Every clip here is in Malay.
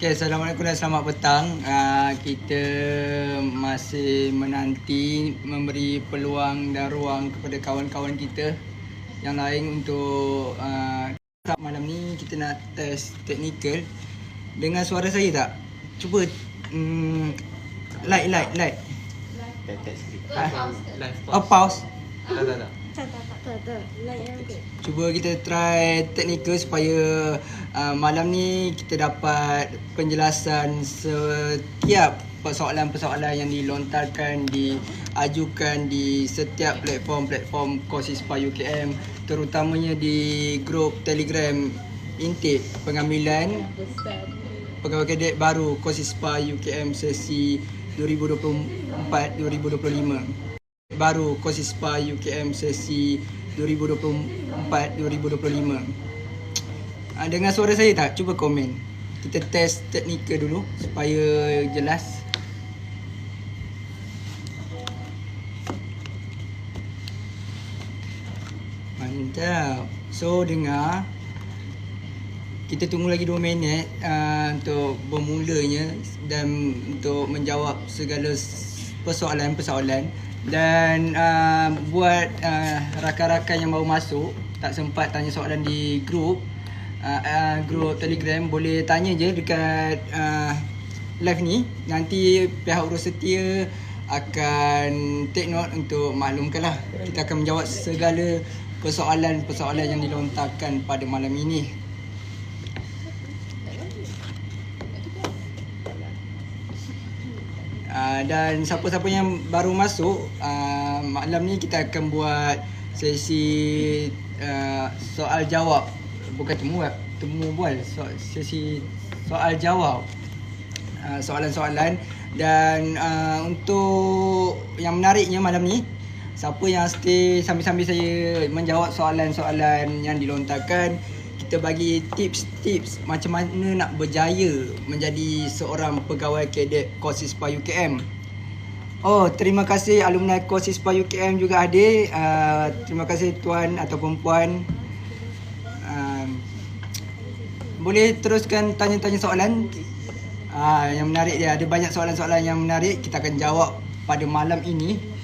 Okay, Assalamualaikum dan selamat petang. Kita masih menanti memberi peluang dan ruang kepada kawan-kawan kita yang lain untuk malam ni kita nak test teknikal. Dengar suara saya tak? Cuba light. Test sikit. Live pause. Tak. Cuba kita try teknikal supaya malam ni kita dapat penjelasan setiap persoalan-persoalan yang dilontarkan, diajukan di setiap platform Kosispa UKM, terutamanya di grup Telegram intake pengambilan pegawai kadet baru Kosispa UKM sesi 2024-2025. Baru Kosispa UKM sesi 2024-2025. Dengar suara saya tak? Cuba komen. Kita test teknikal dulu supaya jelas. Mantap. So dengar. Kita tunggu lagi 2 minit untuk bermulanya dan untuk menjawab segala persoalan-persoalan. Dan buat rakan-rakan yang baru masuk tak sempat tanya soalan di grup Telegram, boleh tanya je dekat live ni. Nanti pihak urus setia akan take note untuk maklumkanlah. Kita akan menjawab segala persoalan-persoalan yang dilontarkan pada malam ini. Dan siapa-siapa yang baru masuk, malam ni kita akan buat sesi soal jawab. Bukan temu bual, sesi soal jawab, soalan-soalan. Dan untuk yang menariknya malam ni, siapa yang stay sambil-sambil saya menjawab soalan-soalan yang dilontarkan, kita bagi tips-tips macam mana nak berjaya menjadi seorang pegawai kadet Kosispa UKM. Oh, terima kasih alumni Kosispa UKM juga ada. Terima kasih tuan ataupun puan. Boleh teruskan tanya-tanya soalan. Yang menarik dia, ada banyak soalan-soalan yang menarik kita akan jawab pada malam ini.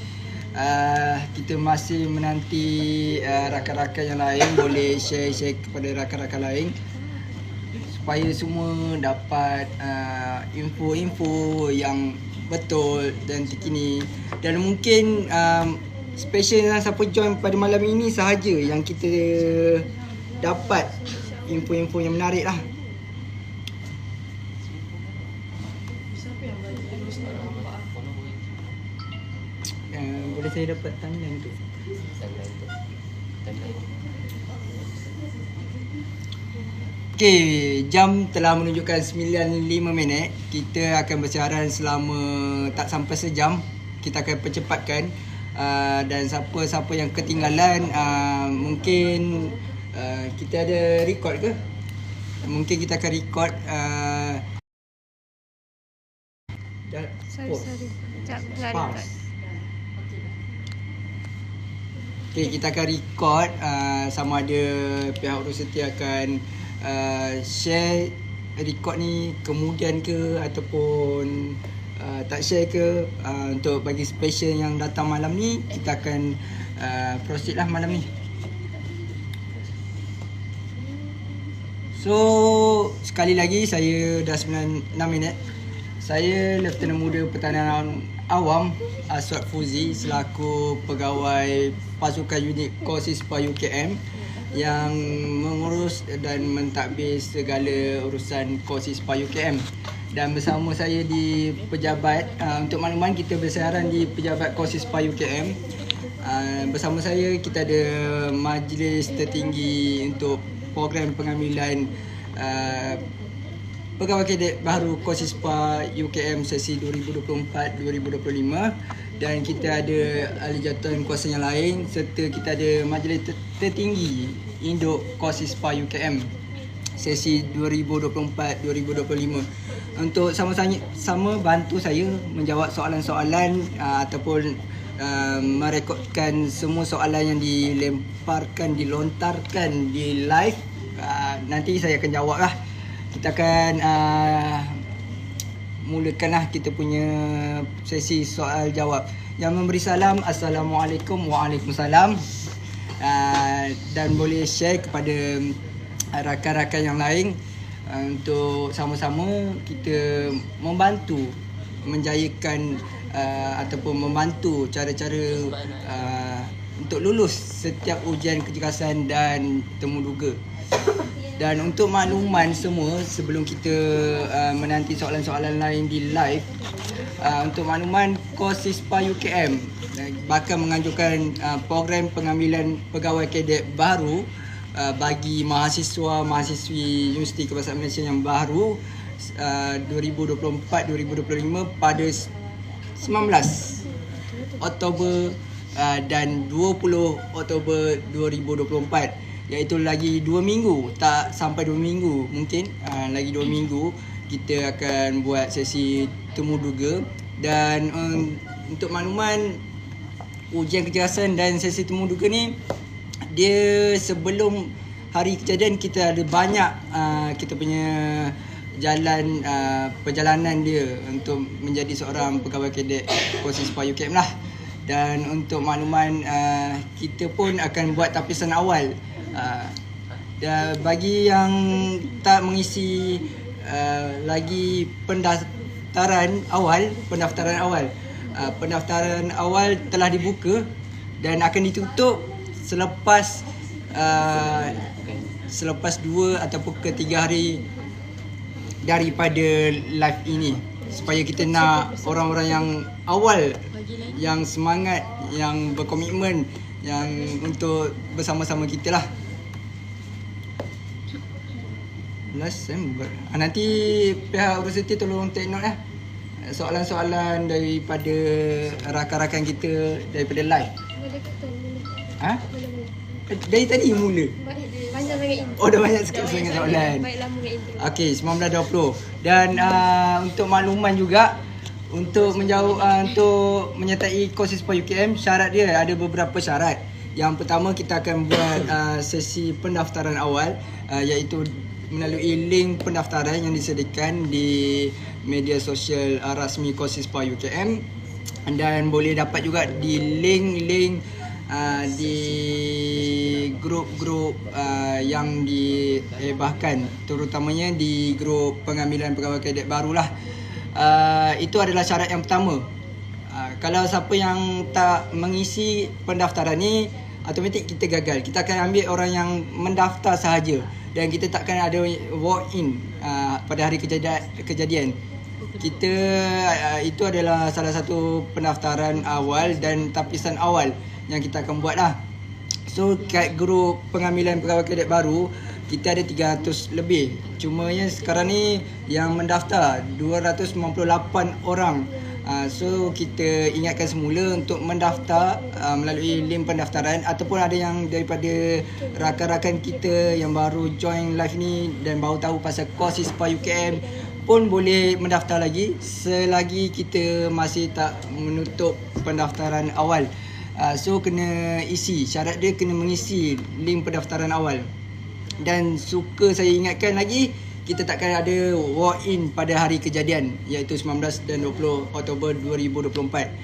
Kita masih menanti rakan-rakan yang lain boleh share kepada rakan-rakan lain supaya semua dapat info-info yang betul dan terkini. Dan mungkin special siapa join pada malam ini sahaja yang kita dapat info-info yang menarik lah. Boleh saya dapat timeline tu? Okey, jam telah menunjukkan 9.05 minit. Kita akan bersiaran selama tak sampai sejam. Kita akan percepatkan. Dan siapa-siapa yang ketinggalan, mungkin kita ada record ke? Mungkin kita akan record. Sorry. Sekejap, tak ada record. Okay, kita akan record sama ada pihak urus setia akan share record ni kemudian ke ataupun tak share ke. Untuk bagi special yang datang malam ni, kita akan proceed lah malam ni. So sekali lagi, saya dah 96 minit. Saya Lieutenant Muda Pertahanan Awam Aswad Fuzi selaku pegawai pasukan unit Kosispa UKM yang mengurus dan mentadbir segala urusan Kosispa UKM. Dan bersama saya di pejabat, untuk makluman kita bersiaran di pejabat Kosispa UKM. Bersama saya kita ada majlis tertinggi untuk program pengambilan pegawai kadet baru Kosispa UKM sesi 2024-2025. Dan kita ada ahli jawatan kuasa yang lain, serta kita ada majlis tertinggi induk Kosispa UKM sesi 2024-2025 untuk sama-sama bantu saya menjawab soalan-soalan ataupun merekodkan semua soalan yang dilontarkan di live. Nanti saya akan jawab lah. kita akan mulakanlah kita punya sesi soal jawab. Yang memberi salam, Assalamualaikum, Waalaikumsalam. Dan boleh share kepada rakan-rakan yang lain untuk sama-sama kita membantu menjayakan ataupun membantu cara-cara untuk lulus setiap ujian kecergasan dan temuduga. Dan untuk makluman semua sebelum kita menanti soalan-soalan lain di live, untuk makluman kos CISPA UKM bakal menganjurkan program pengambilan pegawai kadet baru bagi mahasiswa-mahasiswi Universiti Kebangsaan Malaysia yang baru 2024-2025 pada 19 Oktober dan 20 Oktober 2024, iaitu lagi 2 minggu, tak sampai 2 minggu mungkin, lagi 2 minggu kita akan buat sesi temuduga. Dan untuk makluman, ujian kecergasan dan sesi temuduga ni dia sebelum hari kejadian kita ada banyak kita punya jalan perjalanan dia untuk menjadi seorang pegawai kadet kos CISPA UKM lah. Dan untuk makluman, kita pun akan buat tapisan awal. Dan bagi yang tak mengisi lagi pendaftaran awal telah dibuka dan akan ditutup selepas 2 ataupun ke 3 hari daripada live ini, supaya kita nak orang-orang yang awal, yang semangat, yang berkomitmen, yang untuk bersama-sama kita lah. Last nanti pihak universiti tolong take note soalan-soalan daripada rakan-rakan kita daripada live. Dari tadi mula. Panjang sangat ini. Oh, dah banyak sangat soalan. Baik lama ini. Okey, 19.20. Dan untuk makluman juga, untuk menjawab untuk menyertai kos CISPA UKM, syarat dia ada beberapa syarat. Yang pertama, kita akan buat sesi pendaftaran awal, iaitu melalui link pendaftaran yang disediakan di media sosial rasmi kos CISPA UKM, dan boleh dapat juga di link-link di grup-grup yang dihebahkan, terutamanya di grup pengambilan pegawai kadet barulah. Itu adalah syarat yang pertama. Kalau siapa yang tak mengisi pendaftaran ni, automatik kita gagal. Kita akan ambil orang yang mendaftar sahaja dan kita takkan ada walk-in pada hari kejadian. Kita itu adalah salah satu pendaftaran awal dan tapisan awal yang kita akan buat lah. So kat grup pengambilan pegawai kadet baru kita ada 300 lebih. Cumanya sekarang ni yang mendaftar 298 orang. So kita ingatkan semula untuk mendaftar melalui link pendaftaran, ataupun ada yang daripada rakan-rakan kita yang baru join live ni dan baru tahu pasal kos CISPA UKM pun boleh mendaftar lagi selagi kita masih tak menutup pendaftaran awal. So kena isi, syarat dia kena mengisi link pendaftaran awal. Dan suka saya ingatkan lagi, kita takkan ada walk-in pada hari kejadian, iaitu 19 dan 20 Oktober 2024.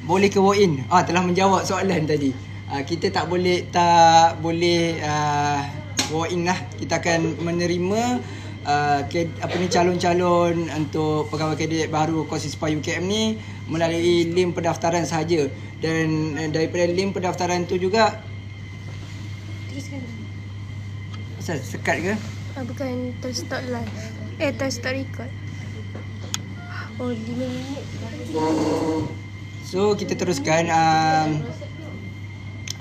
Boleh ke walk-in? Telah menjawab soalan tadi. Kita tak boleh walk-in lah. Kita akan menerima calon-calon untuk pegawai kadet baru kos CISPA UKM ni melalui link pendaftaran sahaja. Dan daripada link pendaftaran tu juga, sekat ke? Bukan, terstop live. Terstop record. Oh, 5 minit. So kita teruskan.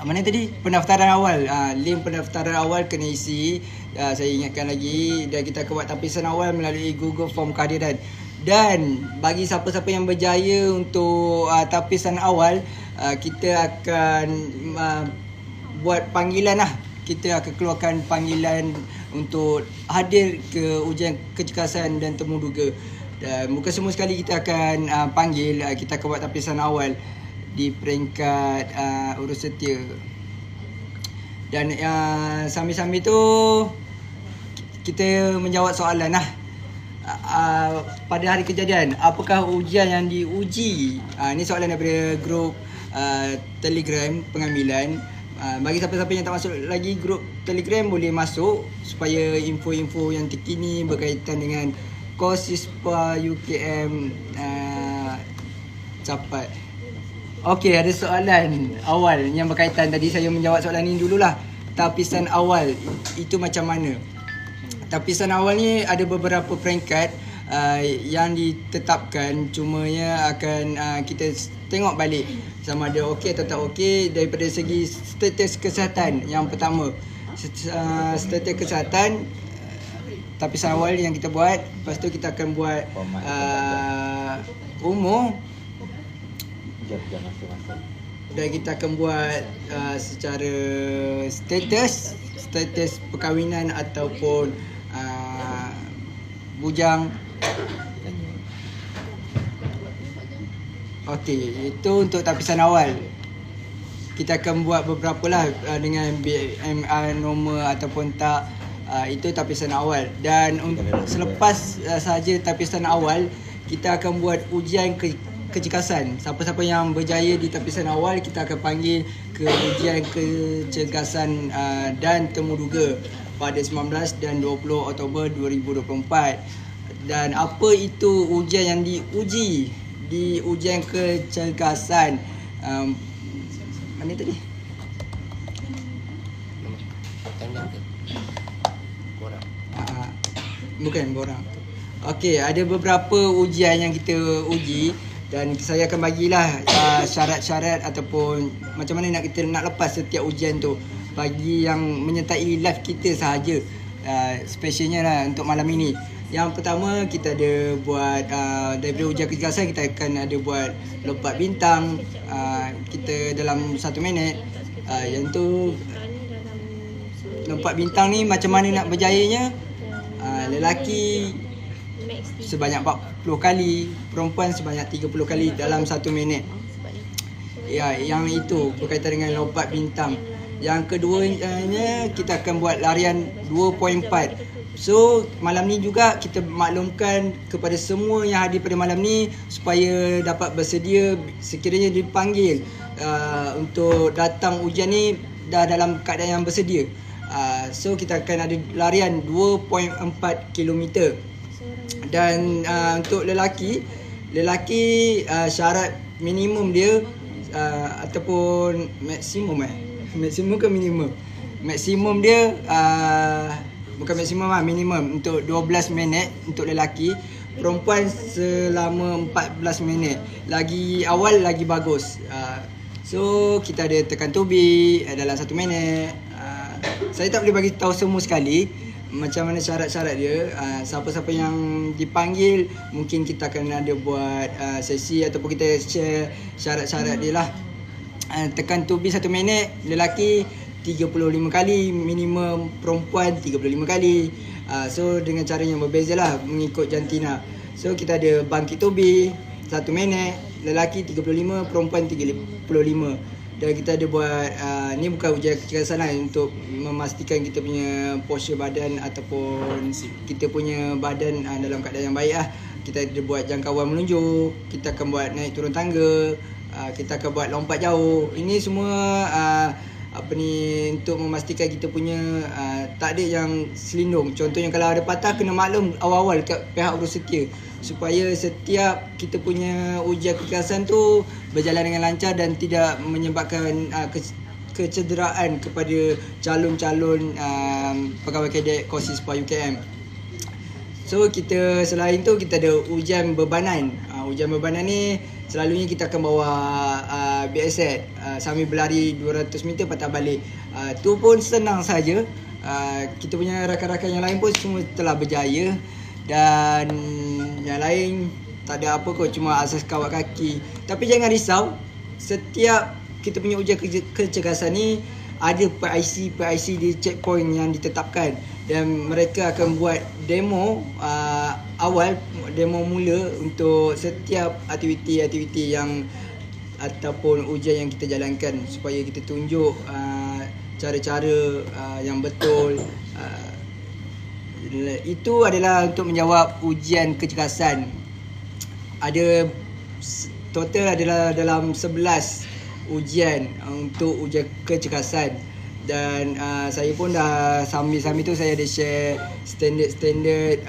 Mana tadi? Pendaftaran awal. Link pendaftaran awal kena isi. Saya ingatkan lagi. Dan kita akan buat tapisan awal melalui Google Form kehadiran. Dan bagi siapa-siapa yang berjaya untuk tapisan awal, kita akan buat panggilan lah. Kita akan keluarkan panggilan untuk hadir ke ujian kecergasan dan temuduga. Dan bukan semua sekali kita akan panggil, kita akan buat tapisan awal di peringkat urus setia. Dan sambil-sambil tu kita menjawab soalan lah. Pada hari kejadian, apakah ujian yang diuji? Ini soalan daripada grup Telegram pengambilan. Bagi siapa-siapa yang tak masuk lagi grup Telegram, boleh masuk supaya info-info yang terkini berkaitan dengan kos ISPA UKM capai. Okey, ada soalan awal yang berkaitan. Tadi saya menjawab soalan ni dululah. Tapisan awal itu macam mana? Tapisan awal ni ada beberapa peringkat yang ditetapkan. Cumanya akan kita tengok balik sama ada okey atau tak okey daripada segi status kesihatan. Yang pertama, status kesihatan, tapisan awal yang kita buat. Lepas tu kita akan buat umur, dan kita akan buat secara status perkahwinan ataupun bujang. Okey, itu untuk tapisan awal. Kita akan buat beberapa lah dengan BMI normal ataupun tak. Itu tapisan awal. Dan selepas saja tapisan awal, kita akan buat ujian kecergasan. Siapa-siapa yang berjaya di tapisan awal, kita akan panggil ke ujian kecergasan dan temuduga pada 19 dan 20 Oktober 2024. Dan apa itu ujian yang diuji di ujian kecergasan? Mana tadi? Bukan borang. Okey, ada beberapa ujian yang kita uji dan saya akan bagilah syarat-syarat ataupun macam mana kita nak lepas setiap ujian tu bagi yang menyertai live kita sahaja. Specialnya lah untuk malam ini. Yang pertama, kita ada buat daripada ujian kecergasan, kita akan ada buat lompat bintang. Kita dalam 1 minit. Yang tu lompat bintang ni macam mana nak berjayanya. Lelaki sebanyak 40 kali, perempuan sebanyak 30 kali dalam 1 minit. Ya, yang itu berkaitan dengan lompat bintang. Yang keduanya, kita akan buat larian 2.4. So, malam ni juga kita maklumkan kepada semua yang hadir pada malam ni supaya dapat bersedia sekiranya dipanggil untuk datang ujian ni dah dalam keadaan yang bersedia. So, kita akan ada larian 2.4 km. Dan untuk lelaki syarat minimum dia ataupun maksimum maksimum ke minimum? Maksimum dia bukan maksimum lah, minimum untuk 12 minit untuk lelaki. Perempuan selama 14 minit. Lagi awal lagi bagus. So kita ada tekan tubi dalam 1 minit. Saya tak boleh bagi tahu semua sekali macam mana syarat-syarat dia. Siapa-siapa yang dipanggil, mungkin kita akan ada buat sesi ataupun kita share syarat-syarat dia lah. Tekan tubi 1 minit, lelaki 35 kali, minimum perempuan 35 kali. So dengan cara yang berbeza lah mengikut jantina. So kita ada bangkit tubi 1 minit, lelaki 35, perempuan 35. Dan kita ada buat ni bukan ujian kecergasan lah, untuk memastikan kita punya posture badan ataupun kita punya badan dalam keadaan yang baik lah. Kita ada buat jangkauan menunjuk, kita akan buat naik turun tangga, kita akan buat lompat jauh. Ini semua untuk memastikan kita punya tak ada yang selindung. Contohnya kalau ada patah, kena maklum awal-awal kat pihak urus setia supaya setiap kita punya ujian kecergasan tu berjalan dengan lancar dan tidak menyebabkan kecederaan kepada calon-calon pegawai kadet kos ISPA UKM. So kita selain tu kita ada ujian bebanan. Ujian bebanan ni selalunya kita akan bawa BSZ sambil berlari 200 meter patah balik. Tu pun senang saja. Kita punya rakan-rakan yang lain pun semua telah berjaya. Dan yang lain tak ada apa kot, cuma asas kawat kaki. Tapi jangan risau, setiap kita punya ujian kecergasan ni ada PIC di checkpoint yang ditetapkan. Dan mereka akan buat demo awal, demo mula untuk setiap aktiviti-aktiviti yang ataupun ujian yang kita jalankan, supaya kita tunjuk cara-cara yang betul Itu adalah untuk menjawab ujian kecergasan. Ada total adalah dalam 11 ujian untuk ujian kecergasan. Dan saya pun dah sambil-sambil tu saya ada share standard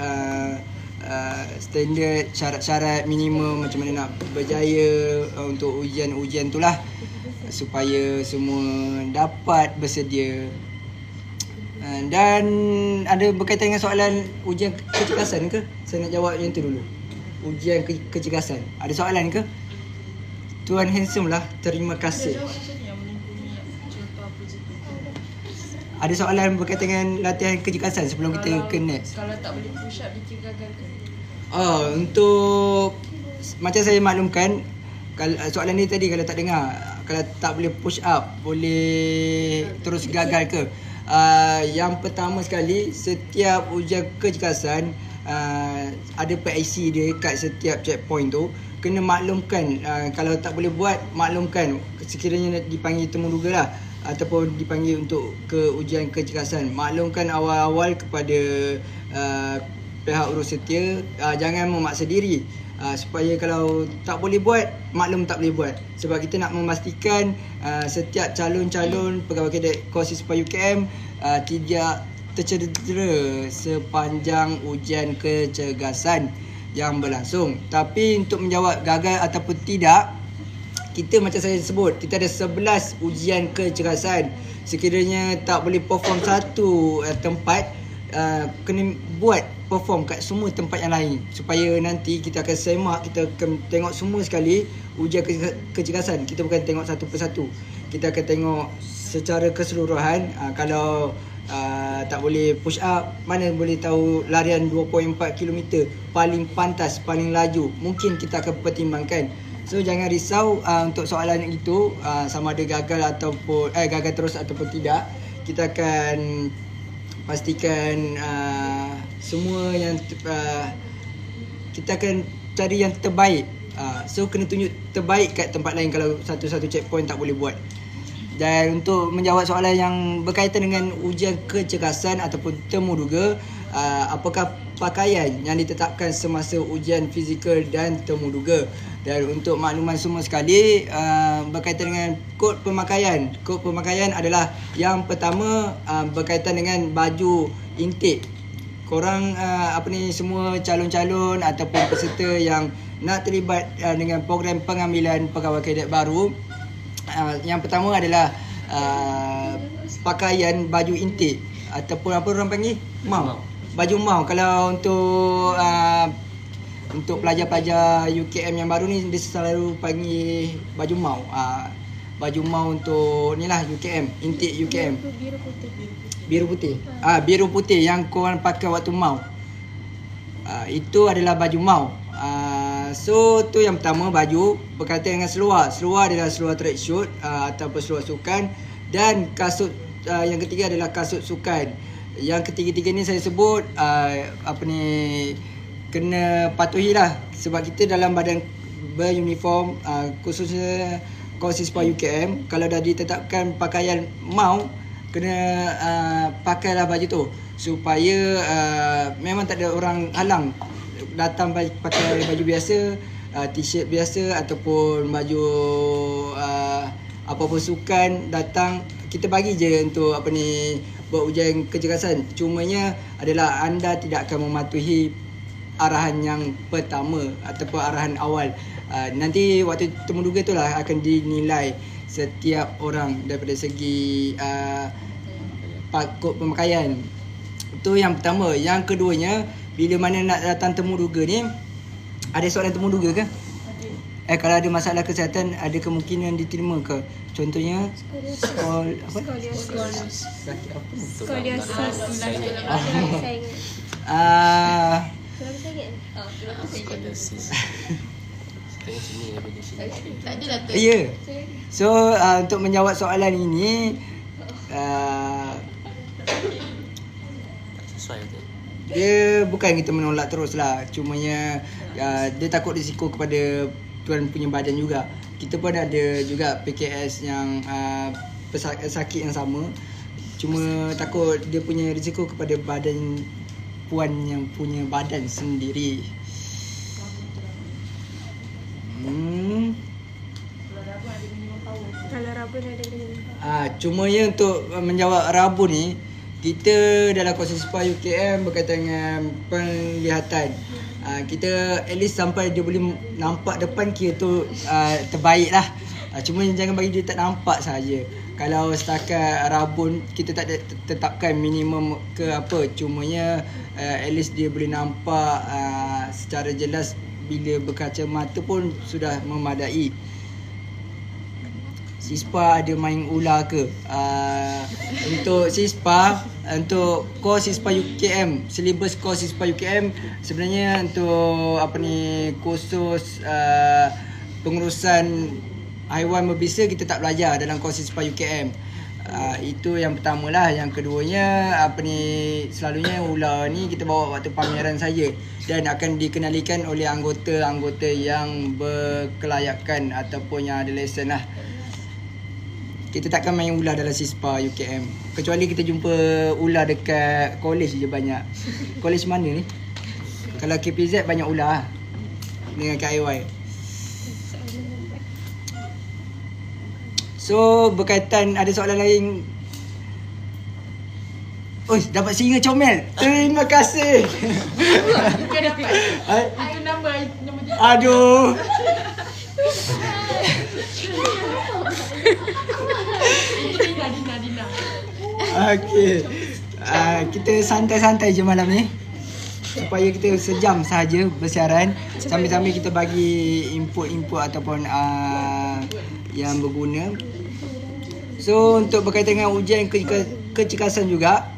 syarat-syarat minimum macam mana nak berjaya untuk ujian-ujian tu lah, supaya semua dapat bersedia. Dan ada berkaitan dengan soalan ujian kecergasan ke? Saya nak jawab yang tu dulu. Ujian kecergasan. Ada soalan ke? Tuan Handsome lah, terima kasih. Ada soalan berkaitan dengan latihan kecergasan sebelum kita ke next? Kalau tak boleh push up, dia gagal ke? Untuk macam saya maklumkan, soalan ni tadi kalau tak dengar, kalau tak boleh push up, boleh terus gagal ke? Yang pertama sekali, setiap ujian kecergasan ada PIC dia kat setiap checkpoint tu. Kena maklumkan, kalau tak boleh buat, maklumkan sekiranya dipanggil temuduga lah, ataupun dipanggil untuk ke ujian kecergasan. Maklumkan awal-awal kepada pihak urus setia, jangan memaksa diri, supaya kalau tak boleh buat, maklum tak boleh buat. Sebab kita nak memastikan setiap calon-calon pegawai kadet kursus UKM tidak tercedera sepanjang ujian kecergasan yang berlangsung. Tapi untuk menjawab gagal ataupun tidak, kita macam saya sebut, kita ada 11 ujian kecergasan. Sekiranya tak boleh perform satu tempat, kena buat perform kat semua tempat yang lain, supaya nanti kita akan semak, kita akan tengok semua sekali ujian kecergasan. Kita bukan tengok satu persatu, kita akan tengok secara keseluruhan. Kalau tak boleh push up, mana boleh tahu larian 2.4 km paling pantas, paling laju, mungkin kita akan pertimbangkan. So jangan risau untuk soalan itu, sama ada gagal ataupun gagal terus ataupun tidak. Kita akan pastikan semua yang kita akan cari yang terbaik. So kena tunjuk terbaik kat tempat lain kalau satu-satu checkpoint tak boleh buat. Dan untuk menjawab soalan yang berkaitan dengan ujian kecergasan ataupun temuduga, apakah pakaian yang ditetapkan semasa ujian fizikal dan temuduga? Dan untuk makluman semua sekali, berkaitan dengan kod pemakaian. Kod pemakaian adalah yang pertama, berkaitan dengan baju intake. Korang semua calon-calon ataupun peserta yang nak terlibat dengan program pengambilan pegawai kadet baru, yang pertama adalah pakaian baju intake ataupun apa orang panggil? Mau. Baju mau. Kalau untuk pelajar-pelajar UKM yang baru ni, dia selalu panggil baju mau. Baju mau untuk ni lah UKM, intake UKM. Biru putih. Biru putih yang korang pakai waktu mau. Itu adalah baju mau. So tu yang pertama, baju. Berkaitan dengan seluar. Seluar adalah seluar tracksuit ataupun seluar sukan. Dan kasut yang ketiga adalah kasut sukan. Yang ketiga-tiga ni saya sebut kena patuhilah, sebab kita dalam badan beruniform, khususnya kursus UKM, kalau dah ditetapkan pakaian mau, kena pakailah baju tu, supaya memang tak ada orang halang datang pakai baju biasa, t-shirt biasa ataupun baju apa-apa sukan datang. Kita bagi je untuk buat ujian kecergasan. Cumanya adalah anda tidak akan mematuhi arahan yang pertama ataupun arahan awal. Nanti waktu temuduga tu lah akan dinilai setiap orang daripada segi kod pemakaian. Itu yang pertama. Yang keduanya, bila mana nak datang temuduga ni, ada soalan temuduga ke? Kalau ada masalah kesihatan, ada kemungkinan diterima ke? Contohnya Skoliosis. Saya ingat. Ya. So untuk menjawab soalan ini, dia bukan kita menolak terus lah. Cumanya dia takut risiko kepada tuan punya badan juga. Kita pun ada juga PKS yang sakit yang sama. Cuma takut dia punya risiko kepada badan puan yang punya badan sendiri. Kalau rabun ada minimum. Cumanya untuk menjawab rabun ni, kita dalam kursus SISPA UKM berkaitan dengan penglihatan. Kita at least sampai dia boleh nampak depan, kira tu terbaik lah. Cuma jangan bagi dia tak nampak saja. Kalau setakat rabun, kita tak ada tetapkan minimum ke apa. Cumanya at least dia boleh nampak secara jelas. Bila berkacamata pun sudah memadai. SISPA ada main ular ke? Untuk SISPA, untuk course SISPA UKM, syllabus course SISPA UKM sebenarnya untuk khusus pengurusan haiwan berbisa kita tak belajar dalam course SISPA UKM. Itu yang pertamalah. Yang keduanya selalunya ular ni kita bawa waktu pameran saja dan akan dikenalikan oleh anggota-anggota yang berkelayakan ataupun yang ada lesen lah. Kita takkan main ular dalam SISPA UKM. Kecuali kita jumpa ular dekat college je banyak. College mana ni? Kalau KPZ banyak ular lah. Dengan KIY. So berkaitan, ada soalan lain? Dapat singa comel. Terima kasih. Bukan dapat. Itu nama dia. Aduh. Dina. Okey. Kita santai-santai je malam ni. Supaya kita sejam sahaja bersiaran. Sambil-sambil kita bagi input-input ataupun yang berguna. So untuk berkaitan dengan ujian kecekasan juga,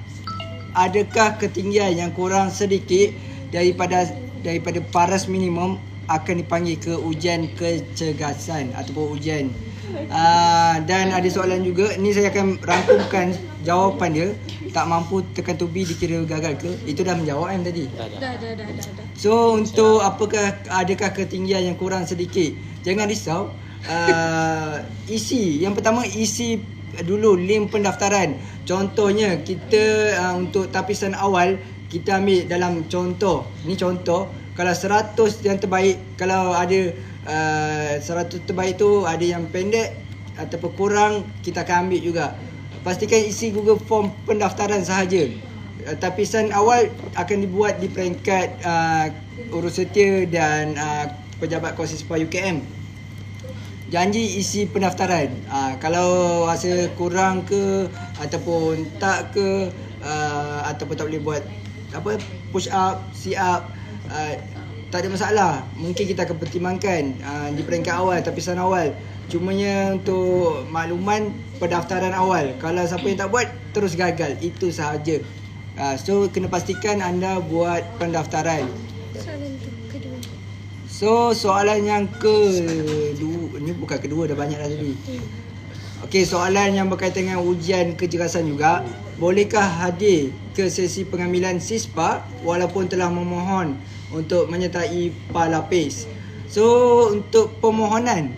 adakah ketinggian yang kurang sedikit daripada paras minimum akan dipanggil ke ujian kecergasan ataupun ujian. Dan ada soalan juga, ni saya akan rangkumkan jawapan dia. Tak mampu tekan tubi dikira gagal ke? Itu dah menjawab kan tadi? Dah. So untuk adakah ketinggian yang kurang sedikit? Jangan risau. Isi yang pertama, isi dulu link pendaftaran. Contohnya kita untuk tapisan awal kita ambil dalam contoh. Ni contoh. Kalau 100 yang terbaik, kalau ada 100 terbaik tu ada yang pendek ataupun kurang, kita akan ambil juga. Pastikan isi Google Form pendaftaran sahaja. Tapisan awal akan dibuat di peringkat urus setia dan pejabat kursus SISPA UKM. Janji isi pendaftaran. Kalau rasa kurang ke ataupun tak ke, ataupun tak boleh buat push up, sit up, tak ada masalah. Mungkin kita akan pertimbangkan di peringkat awal, tapisan awal. Cumanya untuk makluman, pendaftaran awal, kalau siapa yang tak buat terus gagal. Itu sahaja. So kena pastikan anda buat pendaftaran. Soalan tu kedua. So soalan yang kedua, ni bukan kedua, dah banyak dah tadi. Okey, soalan yang berkaitan dengan ujian kecergasan juga. Bolehkah hadir ke sesi pengambilan SISPA walaupun telah memohon untuk menyertai palapis? So untuk permohonan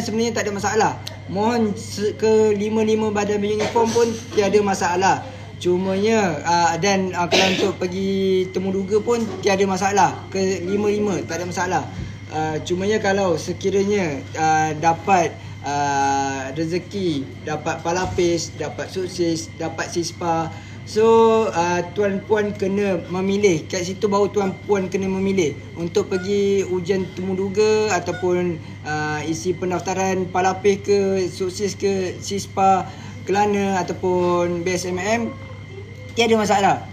sebenarnya tak ada masalah. Mohon ke 5 badan beruniform pun tiada masalah. Cumanya dan kalau untuk pergi temuduga pun tiada masalah. Ke 5 tak ada masalah. Cumanya kalau sekiranya dapat rezeki, dapat palapis, dapat sukses, dapat SISPA, so tuan-puan kena memilih. Kat situ baru tuan-puan kena memilih untuk pergi ujian temuduga ataupun isi pendaftaran palapis ke, sukses ke, SISPA, kelana ataupun BSMM. Tiada masalah.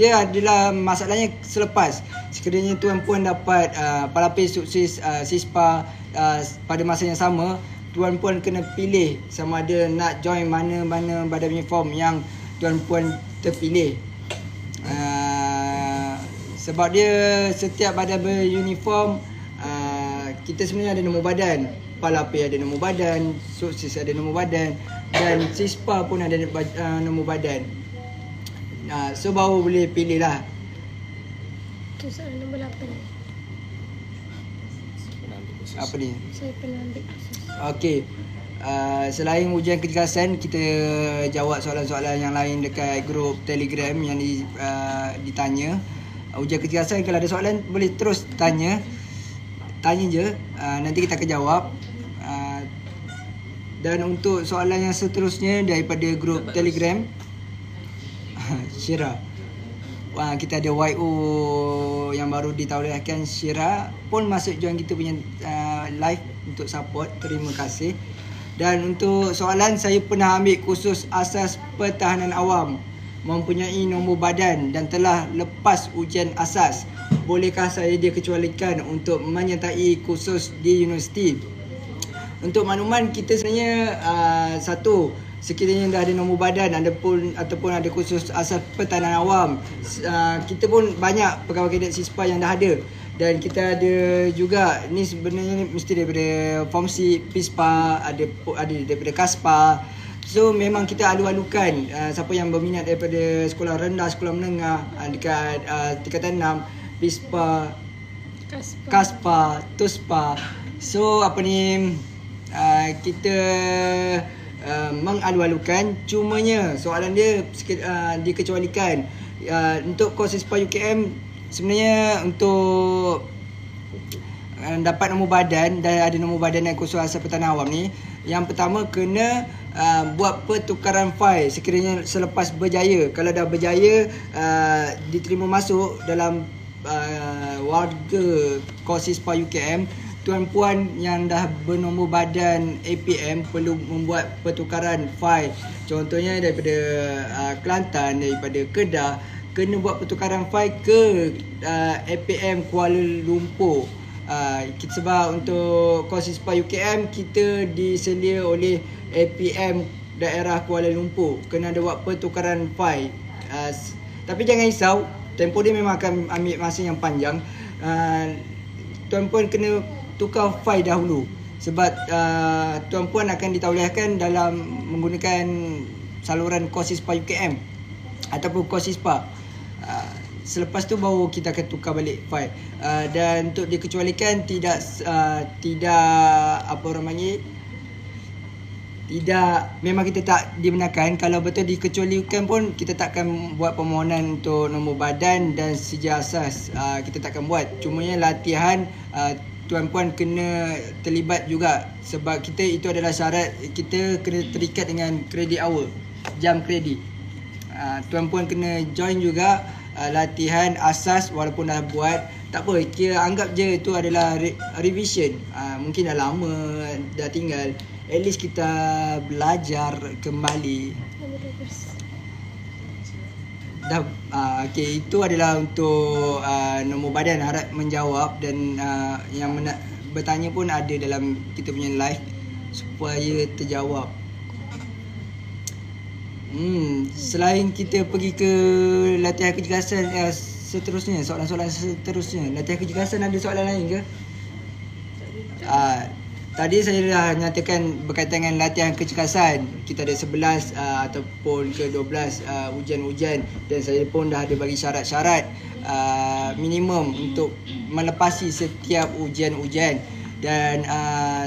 Dia adalah masalahnya selepas sekiranya tuan-puan dapat palapis, sukses, SISPA pada masa yang sama, tuan-puan kena pilih sama ada nak join mana-mana badan uniform yang tuan-puan terpilih. Sebab dia setiap badan beruniform, kita sebenarnya ada nombor badan. Palapis ada nombor badan, sukses ada nombor badan, dan SISPA pun ada nombor badan. So baru boleh pilih lah. Tu soalan nombor 8. Apa ni? Saya pernah ambil khusus. Okey. Selain ujian kecergasan, kita jawab soalan-soalan yang lain dekat grup Telegram yang ditanya. Ujian kecergasan kalau ada soalan boleh terus tanya je, nanti kita akan jawab. Dan untuk soalan yang seterusnya daripada grup Telegram Syira, kita ada YO yang baru ditauliahkan. Syira pun masuk join kita punya live untuk support. Terima kasih. Dan untuk soalan, saya pernah ambil kursus asas pertahanan awam, mempunyai nombor badan dan telah lepas ujian asas. Bolehkah saya dikecualikan untuk menyertai kursus di universiti? Untuk makluman, kita sebenarnya satu, sekiranya dah ada nombor badan ataupun ada kursus asas pertahanan awam, kita pun banyak pegawai kadet SISPA yang dah ada. Dan kita ada juga, ni sebenarnya ni mesti daripada Fomsi, PISPA, ada daripada KASPA. So memang kita alu-alukan siapa yang berminat daripada sekolah rendah, sekolah menengah, dekat tingkatan 6, PISPA, KASPA, TUSPA. So kita mengalu-alukan. Cumanya soalan dia dikecualikan. Untuk kos SISPA UKM, sebenarnya untuk dapat nombor badan dan ada nombor badan dan kursus asas pertahanan awam ni, yang pertama kena buat pertukaran fail sekiranya selepas berjaya. Kalau dah berjaya diterima masuk dalam warga kos SISPA UKM, tuan-puan yang dah bernombor badan APM perlu membuat pertukaran fail. Contohnya daripada Kelantan, daripada Kedah, kena buat pertukaran fail ke APM Kuala Lumpur. Sebab untuk kos SISPA UKM kita diselia oleh APM daerah Kuala Lumpur. Kena ada buat pertukaran fail. Tapi jangan risau, tempoh dia memang akan ambil masa yang panjang. Tuan-puan kena tukar fail dahulu, sebab tuan-puan akan ditauliahkan dalam menggunakan saluran kos SISPA UKM ataupun kos SISPA. Selepas tu baru kita akan tukar balik fail. Dan untuk dikecualikan, tidak memang kita tak dibenarkan. Kalau betul dikecualikan pun kita takkan buat permohonan untuk nombor badan dan sijil asas. Kita takkan buat. Cumanya latihan tuan-puan kena terlibat juga, sebab kita itu adalah syarat. Kita kena terikat dengan credit hour, jam kredit. Tuan-puan kena join juga latihan asas walaupun dah buat. Tak apa, kira anggap je itu adalah revision. Mungkin dah lama dah tinggal, at least kita belajar kembali. Okay, itu adalah untuk nombor badan. Harap menjawab. Dan yang bertanya pun ada dalam kita punya live supaya terjawab. Selain kita pergi ke latihan kecergasan seterusnya, soalan-soalan seterusnya, latihan kecergasan ada soalan lain ke? Tadi saya dah nyatakan berkaitan dengan latihan kecergasan. Kita ada 11 ataupun ke 12 ujian-ujian, dan saya pun dah ada bagi syarat-syarat minimum untuk melepasi setiap ujian-ujian. Dan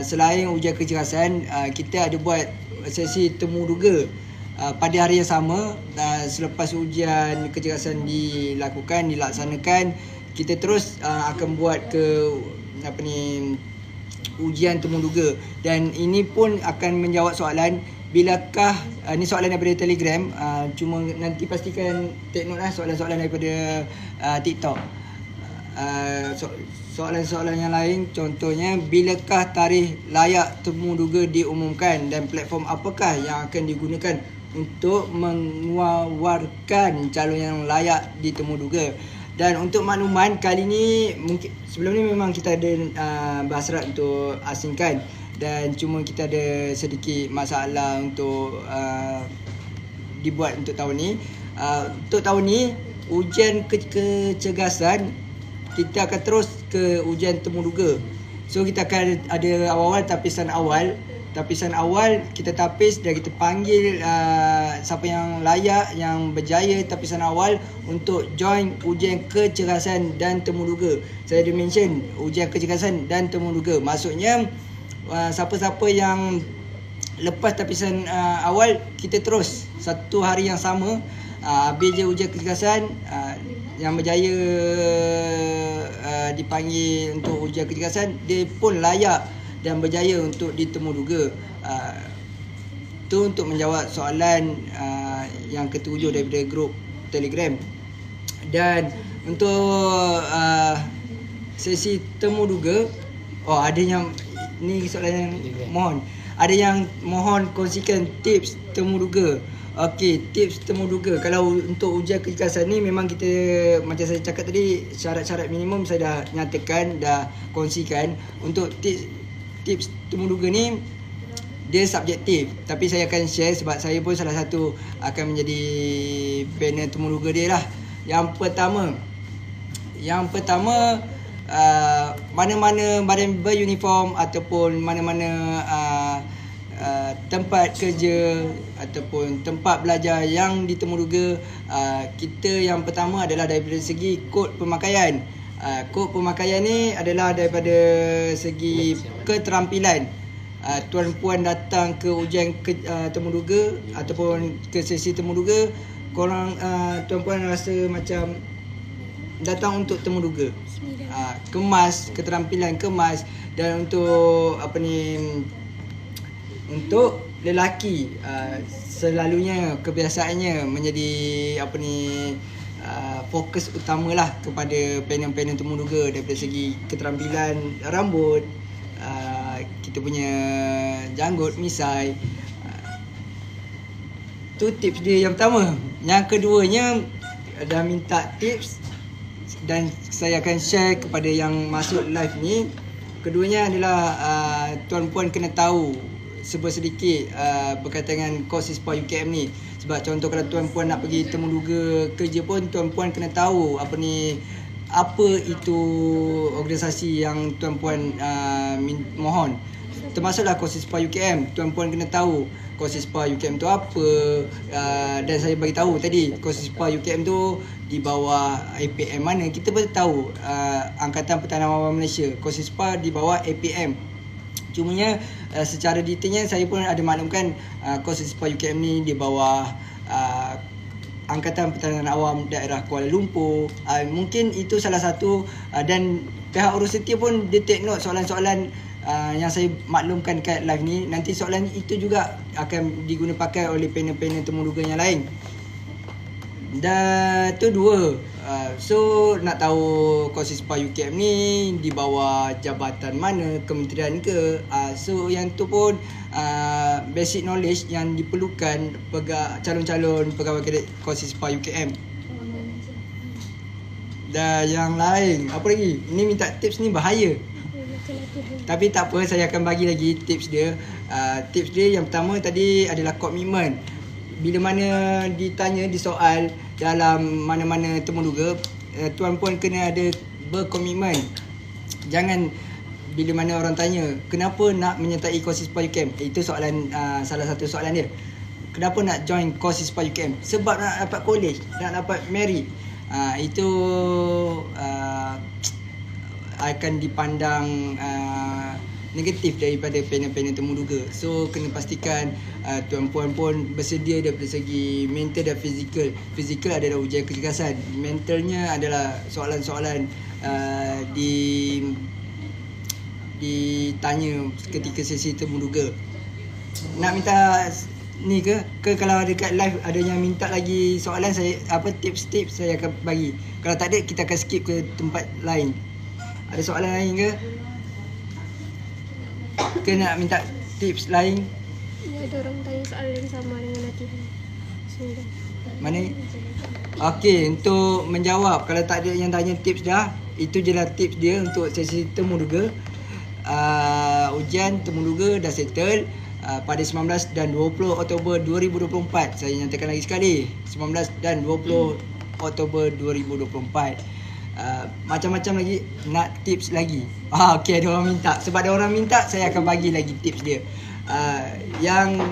selain ujian kecergasan, kita ada buat sesi temu duga pada hari yang sama. Selepas ujian kecergasan dilaksanakan, kita terus akan buat ke ujian temu duga. Dan ini pun akan menjawab soalan, bilakah ni soalan daripada Telegram, cuma nanti pastikan take note lah soalan-soalan daripada TikTok. Soalan-soalan yang lain, contohnya bilakah tarikh layak temu duga diumumkan dan platform apakah yang akan digunakan untuk mengeluarkan calon yang layak ditemu duga. Dan untuk makluman, kali ni mungkin sebelum ni memang kita ada bahasa Arab untuk asingkan, dan cuma kita ada sedikit masalah untuk dibuat untuk tahun ni. Untuk tahun ni ujian kecergasan kita akan terus ke ujian temu duga. So kita akan ada awal-awal tapisan awal. Tapisan awal kita tapis dan kita panggil siapa yang layak, yang berjaya tapisan awal untuk join ujian kecergasan dan temu duga. Saya ada mention ujian kecergasan dan temu duga. Maksudnya siapa-siapa yang lepas tapisan awal kita terus satu hari yang sama, habis je ujian kecergasan, yang berjaya dipanggil untuk ujian kecergasan, dia pun layak dan berjaya untuk ditemuduga. Tu untuk menjawab soalan yang ketujuh daripada grup Telegram. Dan untuk sesi temuduga, ada yang ni soalan yang mohon. Ada yang mohon kongsikan tips temuduga. Okey, tips temuduga. Kalau untuk ujian kecergasan ni memang kita, macam saya cakap tadi, syarat-syarat minimum saya dah nyatakan, dah kongsikan. Untuk tips temuduga ni dia subjektif, tapi saya akan share sebab saya pun salah satu akan menjadi panel temuduga dia lah. Yang pertama mana-mana badan beruniform ataupun mana-mana tempat kerja ataupun tempat belajar yang ditemuduga, kita yang pertama adalah daripada segi kod pemakaian. Kod pemakaian ni adalah daripada segi keterampilan. Tuan-puan datang ke ujian temuduga ataupun ke sesi temuduga, korang tuan-puan rasa macam datang untuk temuduga, kemas keterampilan, kemas. Dan untuk untuk lelaki, selalunya kebiasaannya menjadi fokus utamalah kepada panel-panel temuduga daripada segi keterampilan rambut, kita punya janggut, misai. Tu tips dia yang pertama. Yang keduanya, dah minta tips dan saya akan share kepada yang masuk live ni. Keduanya adalah tuan-puan kena tahu sedikit berkaitan dengan kos ISPA UKM ni. Sebab contoh kalau tuan-puan nak pergi temuduga kerja pun, tuan-puan kena tahu apa itu organisasi yang tuan-puan mohon. Termasuklah kos ISPA UKM. Tuan-puan kena tahu kos ISPA UKM tu apa. Dan saya bagi tahu tadi, kos ISPA UKM tu di bawah APM mana. Kita pun tahu Angkatan Pertahanan Awam Malaysia, kos ISPA di bawah APM. Cumanya secara detailnya saya pun ada maklumkan kos ISPA UKM ni di bawah Angkatan Pertahanan Awam Daerah Kuala Lumpur. Mungkin itu salah satu, dan pihak urus setia pun dia take note soalan-soalan yang saya maklumkan kat live ni. Nanti soalan itu juga akan diguna pakai oleh panel-panel temuduga yang lain. Dan tu dua. So nak tahu kos ISPA UKM ni di bawah jabatan mana, kementerian ke. So yang tu pun basic knowledge yang diperlukan calon-calon pegawai kadet kos ISPA UKM. Dan yang lain, apa lagi? Ini minta tips ni bahaya. Tapi tak apa, saya akan bagi lagi tips dia. Tips dia yang pertama tadi adalah komitmen. Bila mana ditanya di soal dalam mana-mana temuduga, tuan-puan kena ada berkomitmen. Jangan bila mana orang tanya, kenapa nak menyertai kos ISPA UKM? Itu soalan, salah satu soalan dia. Kenapa nak join kos ISPA UKM? Sebab nak dapat college, nak dapat merit. Itu akan dipandang negatif daripada panel-panel temuduga. So kena pastikan tuan-puan pun bersedia daripada segi mental dan fizikal. Fizikal adalah ujian kecergasan, mentalnya adalah soalan-soalan ditanya ketika sesi temuduga. Nak minta ni ke kalau ada kat live ada yang minta lagi soalan, saya tips-tips saya akan bagi. Kalau tak ada, kita akan skip ke tempat lain. Ada soalan lain ke? Ke nak minta tips lain? Ya, ada orang tanya soalan yang sama dengan latihan. Sudah. Mana? Okey, untuk menjawab, kalau tak ada yang tanya tips dah, itu je lah tips dia untuk sesi temuduga. Ujian temuduga dah settle pada 19 dan 20 Oktober 2024. Saya nyatakan lagi sekali, 19 dan 20 Oktober 2024. Macam-macam lagi nak tips lagi. Okey, ada orang minta. Sebab ada orang minta, saya akan bagi lagi tips dia. Yang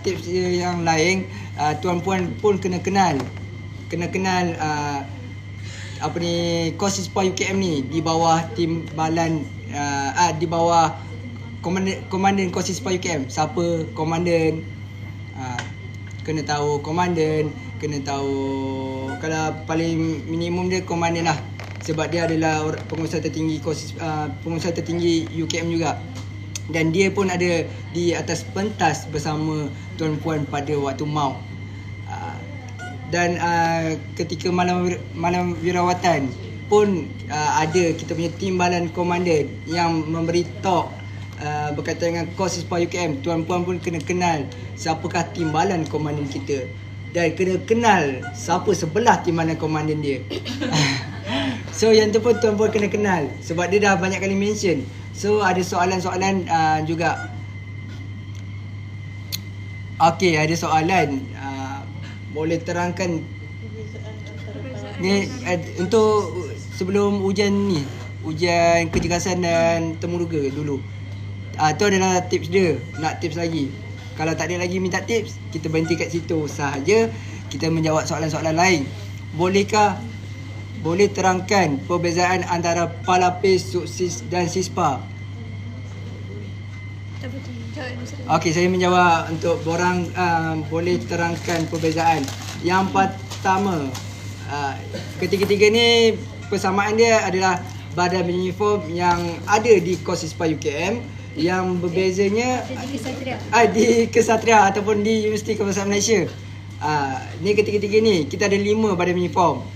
tips dia yang lain, tuan-puan pun kena kenal kos ISPA UKM ni di bawah timbalan di bawah komandan Kosispa UKM. Siapa komandan? Kena tahu komandan, kena tahu kalau paling minimum dia komandan lah. Sebab dia adalah pengusaha tertinggi pengusaha tertinggi UKM juga. Dan dia pun ada di atas pentas bersama tuan-puan pada waktu maut. Dan ketika malam wirawatan pun ada kita punya timbalan komandan yang memberi talk berkaitan dengan Kosispa UKM. Tuan-puan pun kena kenal siapakah timbalan komandan kita dan kena kenal siapa sebelah timbalan komandan dia. So yang tu pun tuan-puan kena kenal sebab dia dah banyak kali mention. So ada soalan-soalan juga. Okey, ada soalan. Boleh terangkan ni untuk sebelum ujian ni, ujian kecergasan dan temuruga dulu. Tu adalah tips dia. Nak tips lagi? Kalau tak ada lagi minta tips, kita berhenti kat situ sahaja. Kita menjawab soalan-soalan lain. Boleh terangkan perbezaan antara Palapis, SUKSIS dan SISPA? Okey, saya menjawab untuk borang. Boleh terangkan perbezaan. Yang pertama, ketiga-tiga ni persamaan dia adalah badan uniform yang ada di Kosispa UKM. Yang berbezanya di Kesatria ataupun di Universiti Kebangsaan Malaysia. Ni ketiga-tiga ni kita ada 5 badan uniform.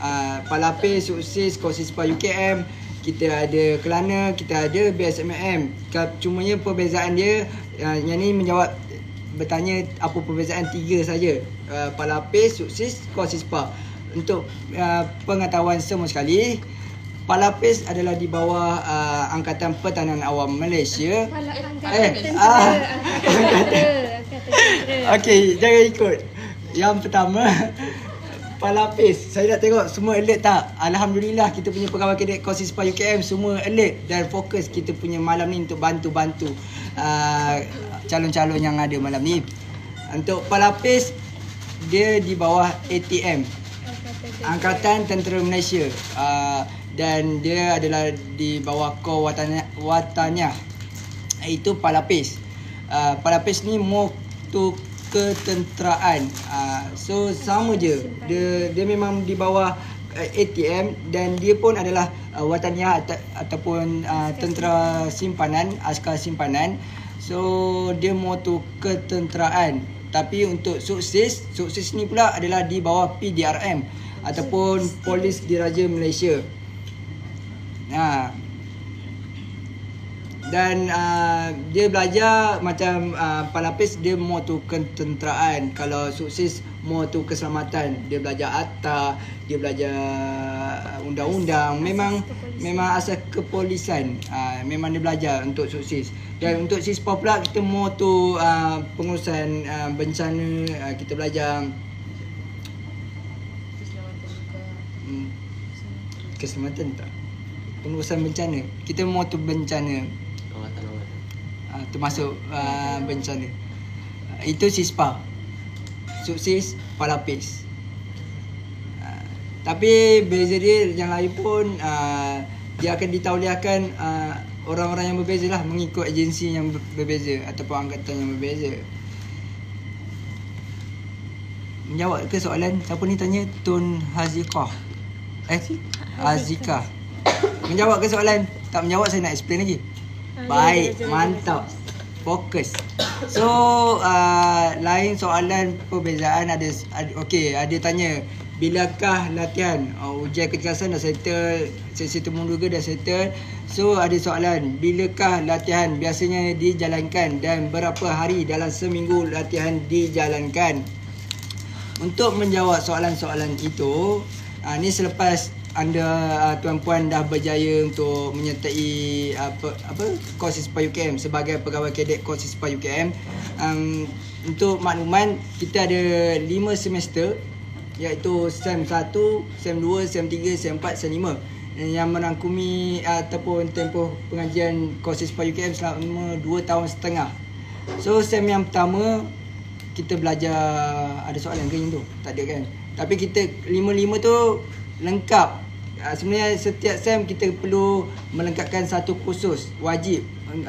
Palapis, SUKSIS, Kosispa UKM, kita ada Kelana, kita ada BSMM. Cumanya perbezaan dia, yang ni bertanya apa perbezaan 3 saja. Palapis, SUKSIS, Kosispa. Untuk pengetahuan semua sekali, Palapis adalah di bawah Angkatan Pertahanan Awam Malaysia. Okey, jangan ikut. Yang pertama, Palapis. Saya nak tengok semua alert tak? Alhamdulillah kita punya pegawai kadet Kosispa UKM semua alert dan fokus kita punya malam ni untuk bantu-bantu calon-calon yang ada malam ni. Untuk Palapis, dia di bawah ATM, Angkatan Tentera Malaysia. Dan dia adalah di bawah Kor Wataniah. Itu Palapis. Palapis ni mutu ketenteraan. So sama je. Dia memang di bawah ATM dan dia pun adalah Wataniah ataupun tentera simpanan, askar simpanan. So dia mutu ketenteraan. Tapi untuk SUKSIS ni pula adalah di bawah PDRM ataupun Polis Diraja Malaysia. Dan dia belajar macam Palapis dia more to ketenteraan. Kalau SUKSIS more to keselamatan. Dia belajar ATA, dia belajar undang-undang. Memang asal kepolisan. Memang dia belajar untuk SUKSIS. Dan untuk SISPA pula kita more to pengurusan bencana. Kita belajar keselamatan tak? Pengurusan bencana. Kita mau tu bencana. Termasuk bencana. Itu SISPA. SUKSIS, Palapis. Tapi beza dia yang lain pun dia akan ditauliahkan orang-orang yang berbeza lah, mengikut agensi yang berbeza ataupun angkatan yang berbeza. Menjawab ke soalan siapa ni tanya? Tun Hazikah. Azika. Menjawab ke soalan? Tak menjawab saya nak explain lagi. Baik, mantap. Fokus. So, lain soalan perbezaan ada okey, ada tanya bilakah latihan? Ujian kecergasan dah settle, sesi temuruga dah settle. So, ada soalan, bilakah latihan biasanya dijalankan dan berapa hari dalam seminggu latihan dijalankan? Untuk menjawab soalan-soalan itu, ni selepas anda tuan-puan dah berjaya untuk menyertai Kosispa UKM sebagai pegawai kadet Kosispa UKM. Untuk makluman, kita ada 5 semester, iaitu SEM 1, SEM 2, SEM 3, SEM 4, SEM 5 yang merangkumi ataupun tempoh pengajian Kosispa UKM selama 2 tahun setengah. So SEM yang pertama kita belajar, ada soalan ke yang tu? Tak ada kan? Tapi kita 5 tu lengkap sebenarnya setiap SEM kita perlu melengkapkan satu kursus wajib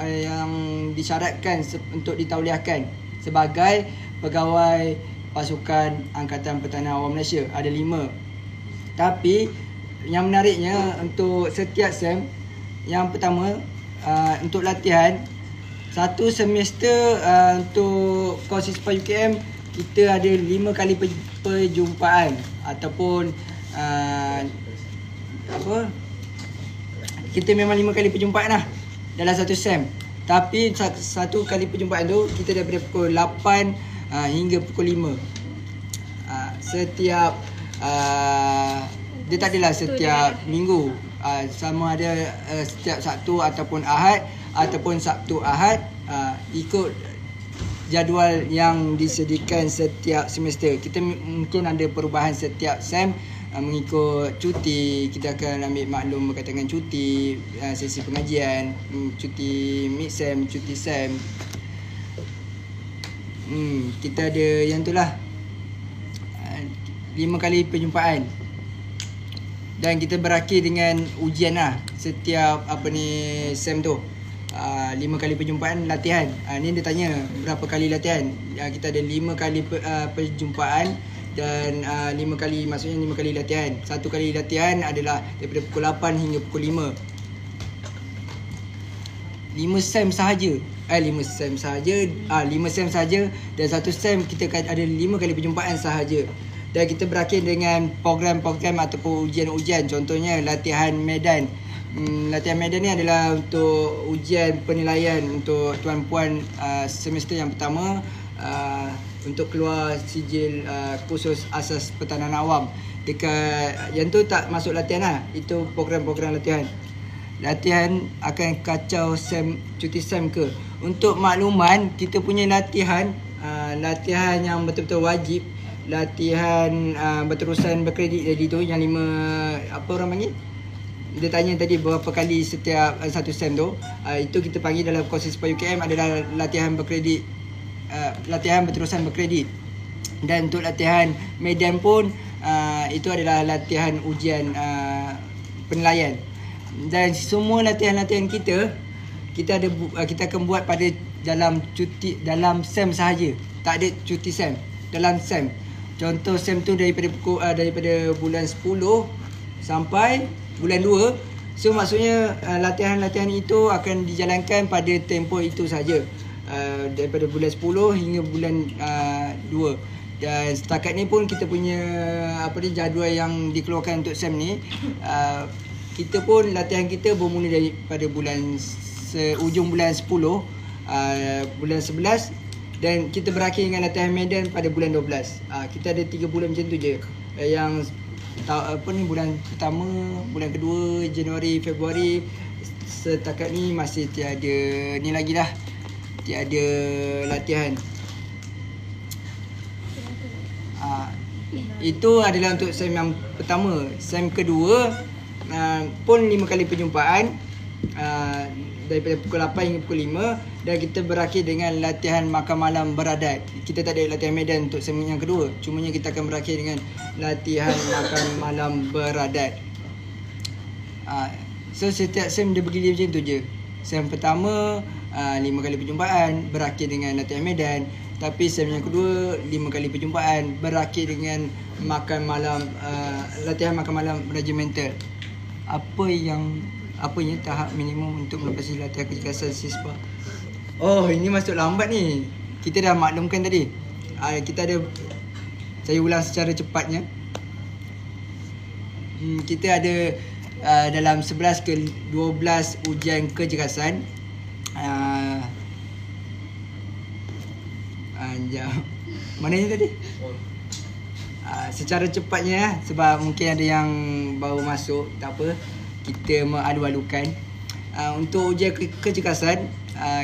yang disyaratkan untuk ditauliahkan sebagai pegawai pasukan Angkatan Pertahanan Awam Malaysia. Ada 5. Tapi yang menariknya untuk setiap SEM, yang pertama untuk latihan satu semester untuk kos ISPA UKM kita ada 5 kali perjumpaan ataupun kita memang 5 kali perjumpaan lah dalam satu SEM. Tapi satu kali perjumpaan tu kita daripada pukul 8 hingga pukul 5. Setiap dia tak adalah setiap minggu. Sama ada setiap Sabtu ataupun Ahad ataupun Sabtu Ahad, ikut jadual yang disediakan setiap semester. Kita mungkin ada perubahan setiap SEM mengikut cuti. Kita akan ambil maklum berkaitan dengan cuti, sesi pengajian, cuti mid SEM, cuti SEM. Kita ada yang tu lah, 5 kali perjumpaan. Dan kita berakhir dengan ujian lah setiap SEM tu. 5 kali perjumpaan latihan. Ni dia tanya berapa kali latihan. Kita ada 5 kali perjumpaan dan 5 kali, maksudnya 5 kali latihan. Satu kali latihan adalah daripada pukul 8 hingga pukul 5. 5 SEM sahaja. 5 SEM sahaja. 5 SEM sahaja dan satu SEM kita ada 5 kali perjumpaan sahaja. Dan kita berakhir dengan program-program ataupun ujian-ujian. Contohnya latihan medan. Latihan medan ni adalah untuk ujian penilaian untuk tuan-puan semester yang pertama, untuk keluar sijil kursus asas pertahanan awam. Dekat yang tu tak masuk latihan lah. Itu program-program latihan. Latihan akan kacau SEM, cuti SEM ke. Untuk makluman, kita punya latihan latihan yang betul-betul wajib, latihan berterusan berkredit tadi tu, yang 5 apa orang panggil? Dia tanya tadi berapa kali setiap satu SEM tu. Itu kita panggil dalam kos ISPA UKM adalah latihan berkredit, latihan berterusan berkredit. Dan untuk latihan medan pun itu adalah latihan ujian penilaian. Dan semua latihan-latihan kita akan buat pada dalam cuti, dalam SEM sahaja. Tak ada cuti SEM dalam SEM. Contoh SEM tu daripada bulan 10 sampai bulan 2. So maksudnya latihan-latihan itu akan dijalankan pada tempoh itu saja, daripada bulan 10 hingga bulan 2. Dan setakat ni pun kita punya jadual yang dikeluarkan untuk SEM ni, kita pun latihan kita bermula daripada ujung bulan 10, bulan 11, dan kita berakhir dengan latihan medan pada bulan 12. Kita ada 3 bulan macam tu je. Yang bulan pertama, bulan kedua, Januari, Februari, setakat ni masih tiada ni lagi lah, tiada latihan. Itu adalah untuk SEM yang pertama. SEM kedua pun 5 kali perjumpaan, daripada pukul 8 hingga pukul 5, dan kita berakhir dengan latihan makan malam beradat. Kita tak ada latihan medan untuk SEM yang kedua, cumanya kita akan berakhir dengan latihan makan malam beradat. So setiap SEM dia bergilir macam tu je. SEM pertama 5 kali perjumpaan berakhir dengan latihan medan. Tapi SEM yang kedua 5 kali perjumpaan berakhir dengan makan malam, latihan makan malam regimental. Apanya tahap minimum untuk melepasi latihan kejelasan siswa? Oh, ini masuk lambat ni. Kita dah maklumkan tadi. Kita ada, saya ulang secara cepatnya. Kita ada dalam 11 ke 12 ujian kecergasan. Mananya tadi? Secara cepatnya, sebab mungkin ada yang baru masuk, tak apa, kita mengalu-alukan. Untuk ujian kecergasan,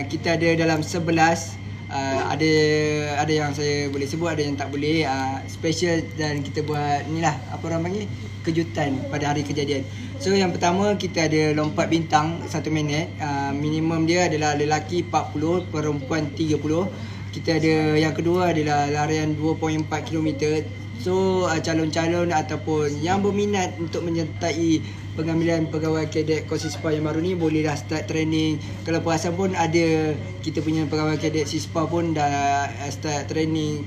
kita ada dalam 11. Ada yang saya boleh sebut, ada yang tak boleh. Special, dan kita buat ni lah, apa orang panggil, kejutan pada hari kejadian. So yang pertama kita ada lompat bintang 1 minit. Minimum dia adalah lelaki 40, perempuan 30. Kita ada yang kedua adalah larian 2.4 km So calon-calon ataupun yang berminat untuk menyertai pengambilan pegawai kadet kos Sispa yang baru ni bolehlah start training. Kalau perasan pun ada kita punya pegawai kadet Sispa pun dah start training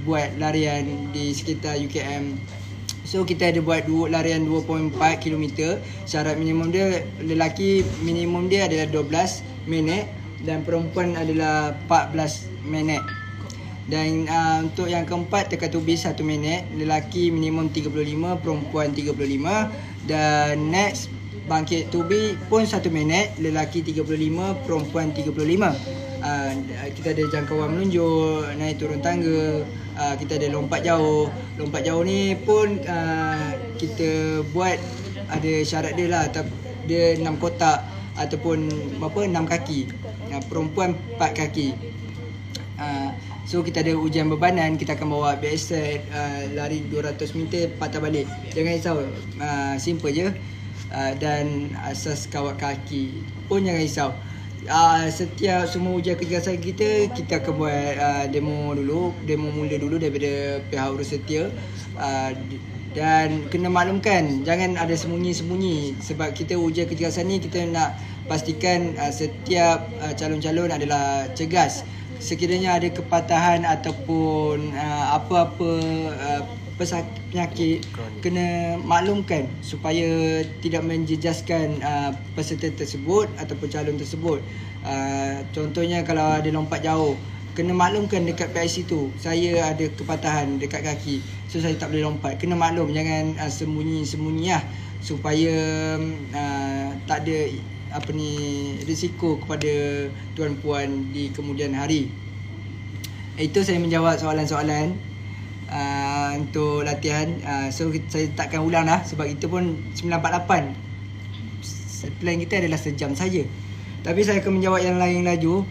buat larian di sekitar UKM. So kita ada buat larian 2.4 km. Syarat minimum dia, lelaki minimum dia adalah 12 minit dan perempuan adalah 14 minit. Dan untuk yang keempat tekan tubis 1 minit, lelaki minimum 35, perempuan 35. Dan next bangkit tubi pun 1 minit, lelaki 35, perempuan 35. Kita ada jangkauan menunjuk, naik turun tangga, kita ada lompat jauh. Lompat jauh ni pun kita buat ada syarat dia lah, dia 6 kotak ataupun 6 kaki. Perempuan 4 kaki. So kita ada ujian bebanan, kita akan bawa backset, lari 200 meter patah balik. Jangan risau, simple je. Dan asas kawat kaki pun jangan risau. Setiap semua ujian kecergasan kita akan buat demo mula dulu daripada pihak urus setia. Dan kena maklumkan, jangan ada sembunyi-sembunyi. Sebab kita ujian kecergasan ni kita nak pastikan setiap calon-calon adalah cergas. Sekiranya ada kepatahan ataupun apa-apa penyakit, kena maklumkan supaya tidak menjejaskan peserta tersebut ataupun calon tersebut. Contohnya kalau ada lompat jauh, kena maklumkan dekat PIC tu, saya ada kepatahan dekat kaki, so saya tak boleh lompat. Kena maklum, jangan sembunyi-sembunyi lah, supaya tak ada risiko kepada tuan-puan di kemudian hari. Itu saya menjawab soalan-soalan untuk latihan. So saya takkan ulang dah sebab kita pun 948. Plan kita adalah sejam saja. Tapi saya akan menjawab yang lain laju.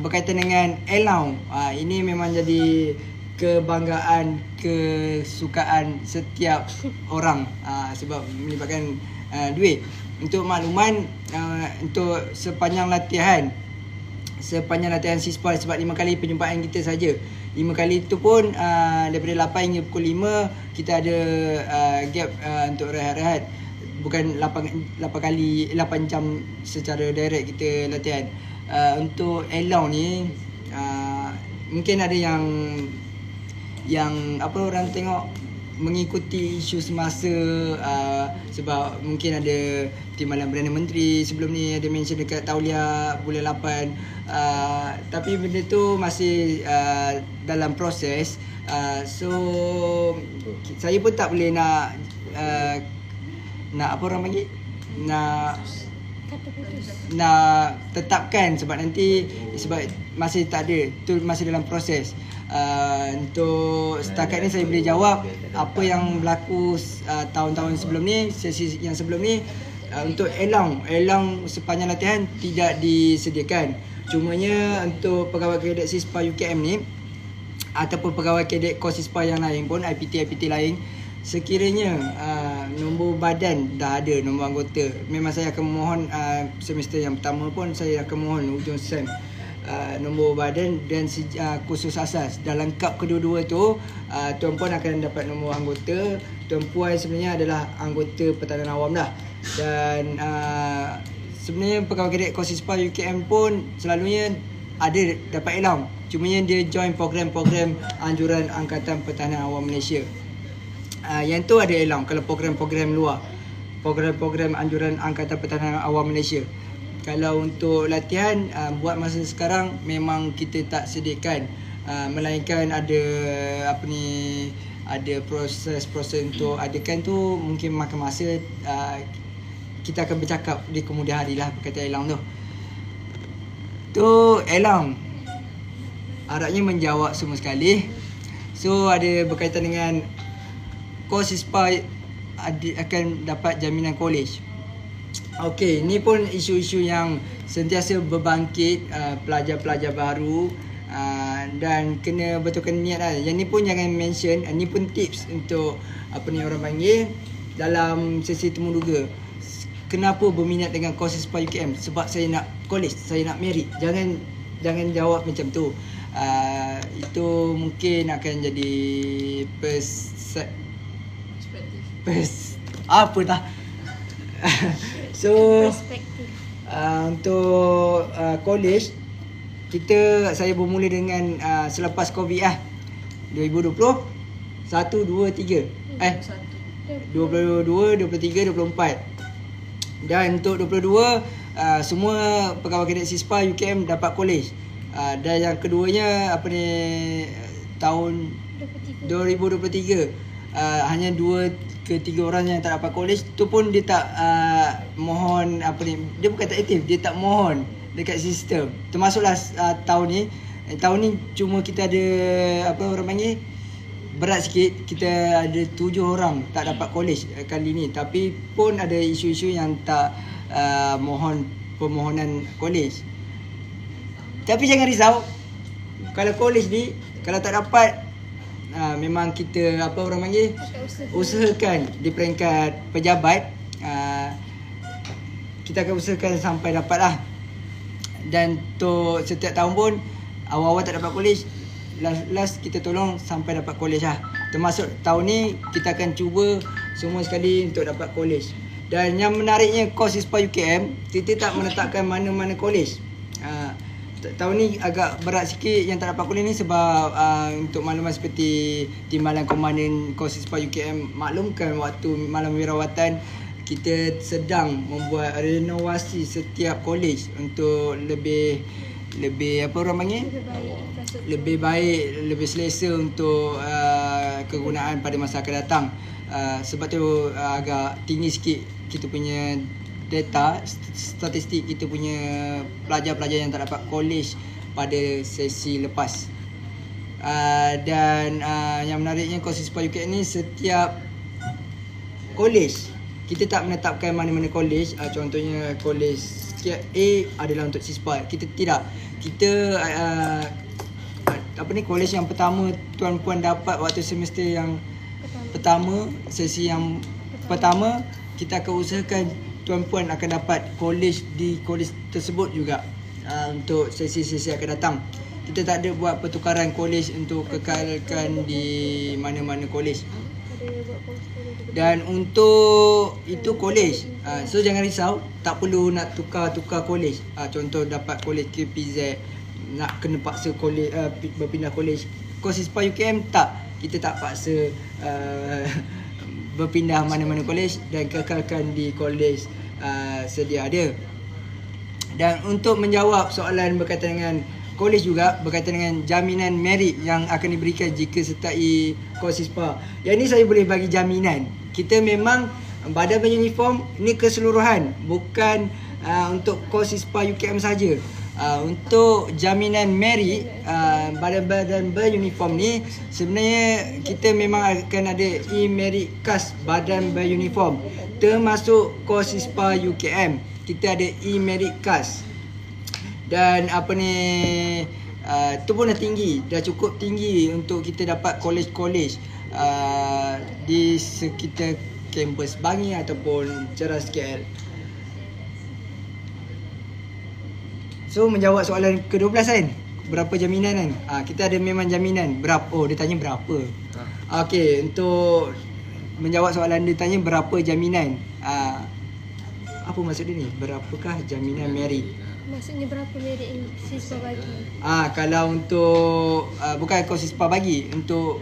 Berkaitan dengan allowance, ini memang jadi kebanggaan, kesukaan setiap orang sebab melibatkan duit. Untuk makluman, untuk sepanjang latihan Sispa sebab 5 kali perjumpaan kita saja. 5 kali itu pun daripada 8 hingga pukul 5 kita ada gap untuk rehat-rehat. Bukan 8 jam secara direct kita latihan. Untuk allowance ni mungkin ada yang apa orang tengok mengikuti isu semasa, sebab mungkin ada timbalan Perdana Menteri sebelum ni ada mention dekat Tauliah bulan 8, tapi benda tu masih dalam proses. So saya pun tak boleh nak apa orang panggil, nak tetapkan sebab nanti masih tak ada, tu masih dalam proses. Untuk setakat ni saya boleh jawab apa yang berlaku tahun-tahun sebelum ni, sesi yang sebelum ni. Untuk allowance sepanjang latihan tidak disediakan. Cumanya untuk pegawai kadet Sispa UKM ni ataupun pegawai kadet kos Sispa yang lain pun, IPT lain, sekiranya nombor badan dah ada, nombor anggota, memang saya akan mohon semester yang pertama pun saya akan mohon hujung sem nombor badan dan khusus asas. Dah lengkap kedua-dua tu, tuan-puan akan dapat nombor anggota. Tuan-puan sebenarnya adalah anggota pertahanan awam dah. Dan sebenarnya pegawai kadet kos Sispa UKM pun selalunya ada dapat allowance. Cumanya dia join program-program anjuran Angkatan Pertahanan Awam Malaysia. Yang tu ada allowance kalau program-program luar, program-program anjuran Angkatan Pertahanan Awam Malaysia. Kalau untuk latihan buat masa sekarang memang kita tak sediakan, melainkan ada ada proses untuk adakan tu mungkin makan masa. Kita akan bercakap di kemudian hari lah berkaitan allowance tu. Tu allowance harapnya menjawab semua sekali. So ada berkaitan dengan kos Sispa akan dapat jaminan college. Okey, ni pun isu-isu yang sentiasa berbangkit, pelajar-pelajar baru, dan kena betulkan niat lah. Yang ni pun jangan mention, ni pun tips untuk orang panggil dalam sesi temuduga. Kenapa berminat dengan kos Sispa UKM? Sebab saya nak college, saya nak merit. Jangan jawab macam tu. Itu mungkin akan jadi apa dah. So Perspektif. untuk college saya bermula dengan selepas Covid 2020 1 2 3 22 23 24. Dan untuk 22 semua pegawai kadet Sispa UKM dapat college. Dan yang keduanya tahun 2023 hanya 2 ke 3 orang yang tak dapat college. Tu pun dia tak mohon dia bukan tak aktif, dia tak mohon dekat sistem. Termasuklah tahun ni. Tahun ni cuma kita ada berat sikit, kita ada 7 orang tak dapat college kali ni. Tapi pun ada isu-isu yang tak mohon permohonan college. Tapi jangan risau, kalau college ni kalau tak dapat, memang kita usahakan di peringkat pejabat, kita akan usahakan sampai dapat lah. Dan untuk setiap tahun pun awal-awal tak dapat college, last kita tolong sampai dapat college lah. Termasuk tahun ni kita akan cuba semua sekali untuk dapat college. Dan yang menariknya kos Sispa UKM, kita tak menetapkan mana-mana college. Tahun ni agak berat sikit yang tak dapat college ni sebab untuk makluman seperti Timbalan Komandan kos Sispa UKM maklumkan, waktu malam wirawatan kita sedang membuat renovasi setiap college untuk lebih lebih baik, lebih selesa untuk kegunaan pada masa akan datang. Sebab tu agak tinggi sikit kita punya data, statistik kita punya pelajar-pelajar yang tak dapat college pada sesi lepas. Dan yang menariknya kos Sispa UKM ni, setiap college kita tak menetapkan mana-mana college. Contohnya college A adalah untuk Sispa. Kita tidak. Kita college yang pertama tuan-puan dapat waktu semester yang pertama, sesi yang pertama, kita akan usahakan tuan-puan akan dapat college di college tersebut juga untuk sesi-sesi akan datang. Kita tak ada buat pertukaran college untuk kekalkan di mana-mana college. Dan untuk itu college, so jangan risau, tak perlu nak tukar-tukar college. Contoh dapat college KPZ, nak kena paksa college, berpindah college. Kos Sispa UKM tak, kita tak paksa berpindah mana-mana college dan kekalkan di college sedia ada. Dan untuk menjawab soalan berkaitan dengan college juga, berkaitan dengan jaminan merit yang akan diberikan jika sertai kos Sispa. Yang ni saya boleh bagi jaminan. Kita memang badan beruniform ni keseluruhan, bukan untuk kos Sispa UKM saja. Untuk jaminan merit badan-badan beruniform ni, sebenarnya kita memang akan ada e-merit khas badan beruniform. Termasuk kos Sispa UKM, kita ada e-merit khas. Dan tu pun dah tinggi, dah cukup tinggi untuk kita dapat college-college di sekitar kampus Bangi ataupun Ceras KL. So menjawab soalan ke-12 kan, berapa jaminan kan? Kita ada memang jaminan. Berapa? Oh, dia tanya berapa. Okey, untuk menjawab soalan dia tanya berapa jaminan. Apa maksud dia ni? Berapakah jaminan merit? Maksudnya berapa merit yang Sispa bagi? Kalau untuk bukan kos Sispa bagi, untuk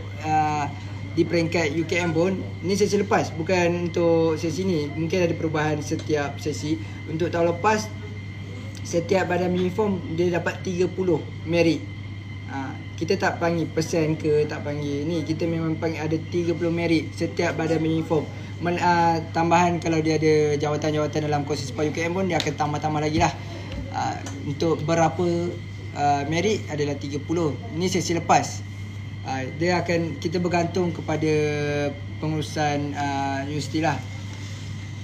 di peringkat UKM pun, ni sesi lepas, bukan untuk sesi ni. Mungkin ada perubahan setiap sesi. Untuk tahun lepas, setiap badan uniform dia dapat 30 merit. Kita tak panggil persen ke, tak panggil ni, kita memang panggil ada 30 merit setiap badan uniform. Tambahan kalau dia ada jawatan-jawatan dalam kos Sispa UKM pun, dia akan tambah-tambah lagi lah. Untuk berapa merit adalah 30. Ni sesi lepas. Kita bergantung kepada pengurusan universiti lah.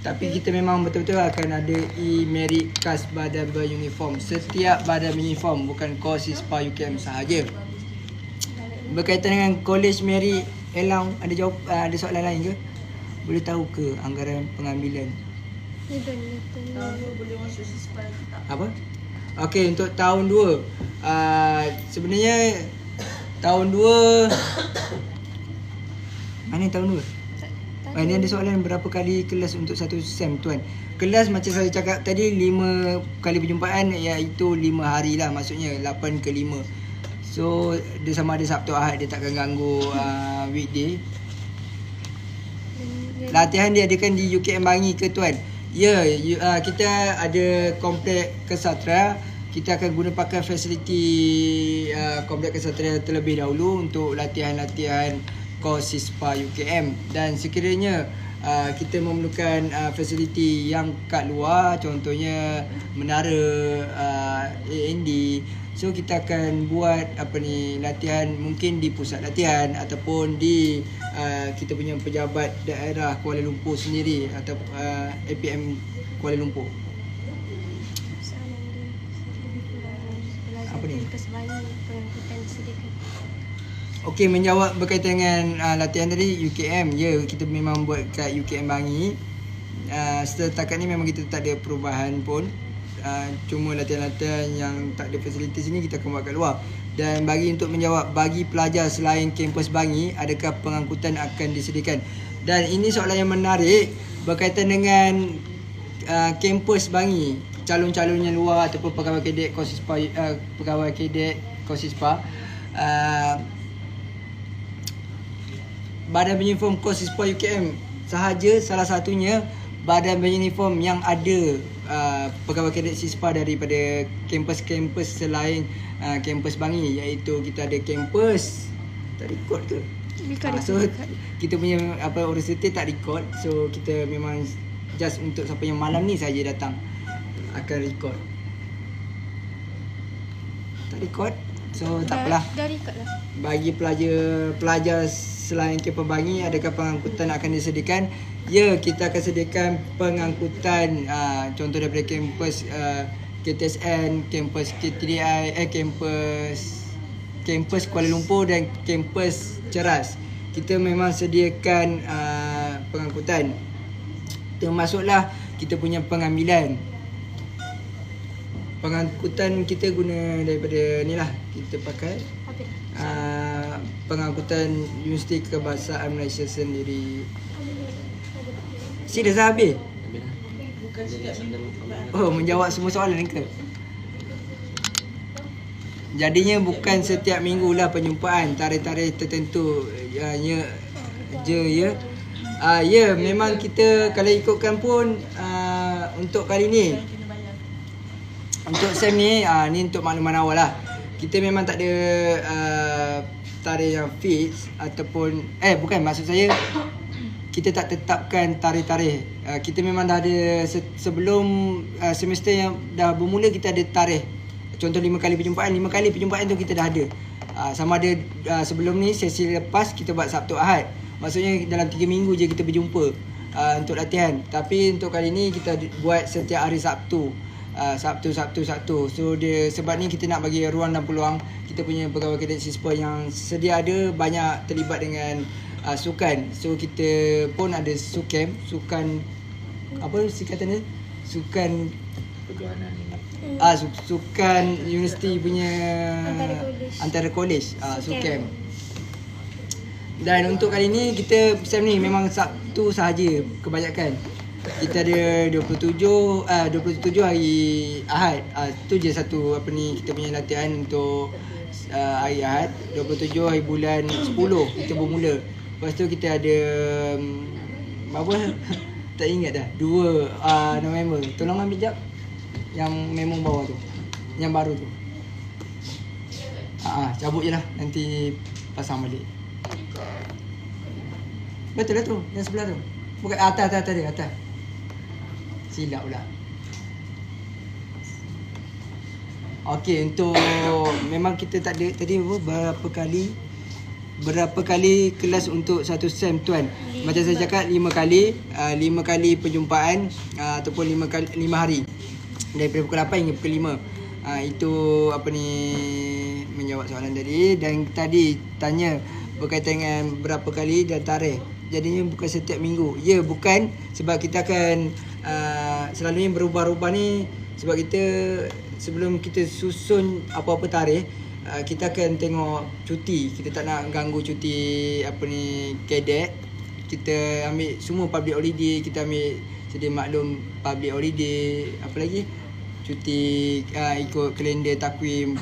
Tapi kita memang betul-betul akan ada e-merit khas badan beruniform. Setiap badan beruniform, bukan kos Sispa UKM sahaja. Berkaitan dengan college merit allowance, ada soalan lain ke? Boleh tahu ke anggaran pengambilan? Boleh masuk Sispa tak? Apa? Okey, untuk tahun 2. Sebenarnya tahun 2 mana tahun 2? Ini ada soalan berapa kali kelas untuk satu sem tuan. Kelas macam saya cakap tadi 5 kali perjumpaan, iaitu 5 hari lah, maksudnya 8 ke 5. So dia sama ada Sabtu Ahad, dia takkan ganggu weekday. Latihan diadakan di UKM Bangi ke tuan? Ya, kita ada komplek Kesatria. Kita akan guna pakai fasiliti komplek Kesatria terlebih dahulu untuk latihan-latihan kos SISPA UKM. Dan sekiranya kita memerlukan fasiliti yang kat luar, contohnya menara AND, so kita akan buat latihan mungkin di pusat latihan ataupun di kita punya pejabat daerah Kuala Lumpur sendiri atau APM Kuala Lumpur. Apa ni? Okey, menjawab berkaitan dengan latihan tadi UKM. Ya, kita memang buat kat UKM Bangi. Setakat ni memang kita tak ada perubahan pun. Cuma latihan-latihan yang tak ada fasiliti sini kita akan buat kat luar. Dan bagi untuk menjawab, bagi pelajar selain kampus Bangi, adakah pengangkutan akan disediakan? Dan ini soalan yang menarik berkaitan dengan kampus Bangi. Calon-calon yang luar ataupun pegawai kadet KOSISPA, Badan Penyelidikan Kos SISPA UKM sahaja salah satunya badan penyelidikan yang ada pegawai kadet SISPA daripada kampus-kampus selain kampus Bangi, iaitu kita ada kampus tak record ke? So kita punya universiti tak record, so kita memang just untuk siapa yang malam ni saja datang akan record. Tak record, so tak apalah. Dah record lah. Bagi pelajar selain kampus Bangi, adakah pengangkutan akan disediakan? Ya, kita akan sediakan pengangkutan contoh daripada kampus KTSN, kampus KTDI, kampus Kuala Lumpur dan kampus Ceras. Kita memang sediakan pengangkutan. Termasuklah kita punya pengambilan. Pengangkutan kita guna daripada ni lah, kita pakai pengangkutan Universiti Kebangsaan Malaysia sendiri. Dah habis? Oh, menjawab semua soalan ke? Jadinya bukan setiap minggu lah penjumpaan, tarikh-tarikh tertentu ya. Ya, memang kita kalau ikutkan pun untuk kali ni, untuk SEM ni, ni untuk makluman awal lah. Kita memang tak ada tarikh yang fix ataupun bukan, maksud saya kita tak tetapkan tarikh-tarikh. Kita memang dah ada sebelum semester yang dah bermula, kita ada tarikh. Contoh 5 kali perjumpaan, 5 kali perjumpaan tu kita dah ada. Sama ada sebelum ni sesi lepas kita buat Sabtu Ahad. Maksudnya dalam 3 minggu je kita berjumpa untuk latihan. Tapi untuk kali ni kita buat setiap hari Sabtu. Sabtu. So sebab ni kita nak bagi ruang dan peluang kita punya pegawai kadet SISPA yang sedia ada banyak terlibat dengan sukan. So kita pun ada sukan apa singkatan dia? Sukan sukan universiti punya antara college sukan. Dan untuk kali ni kita SEM ni memang Sabtu sahaja kebanyakan. Kita ada 27 hari Ahad. Tu je satu kita punya latihan untuk hari Ahad. 27 hari bulan 10 kita bermula. Lepas tu kita ada berapa? Tak ingat dah. 2 November. Tolong ambil jap yang memo bawah tu. Yang baru tu. Cabut je lah. Nanti pasang balik. Betul lah tu. Yang sebelah tu. Bukan atas dia. Atas. Silap pula. Okey, untuk memang kita tak ada tadi berapa kali kelas untuk satu SEM tuan. Macam saya cakap 5 kali perjumpaan ataupun 5 hari daripada pukul 8 hingga pukul 5. Itu menjawab soalan tadi. Dan tadi tanya berkaitan dengan berapa kali dan tarikh. Jadinya bukan setiap minggu. Ya, bukan, sebab kita akan selalunya berubah-ubah ni Sebab kita sebelum kita susun apa-apa tarikh, kita akan tengok cuti. Kita tak nak ganggu cuti cadet. Kita ambil semua public holiday, kita ambil sedia maklum public holiday, apa lagi? Cuti ikut kalender takwim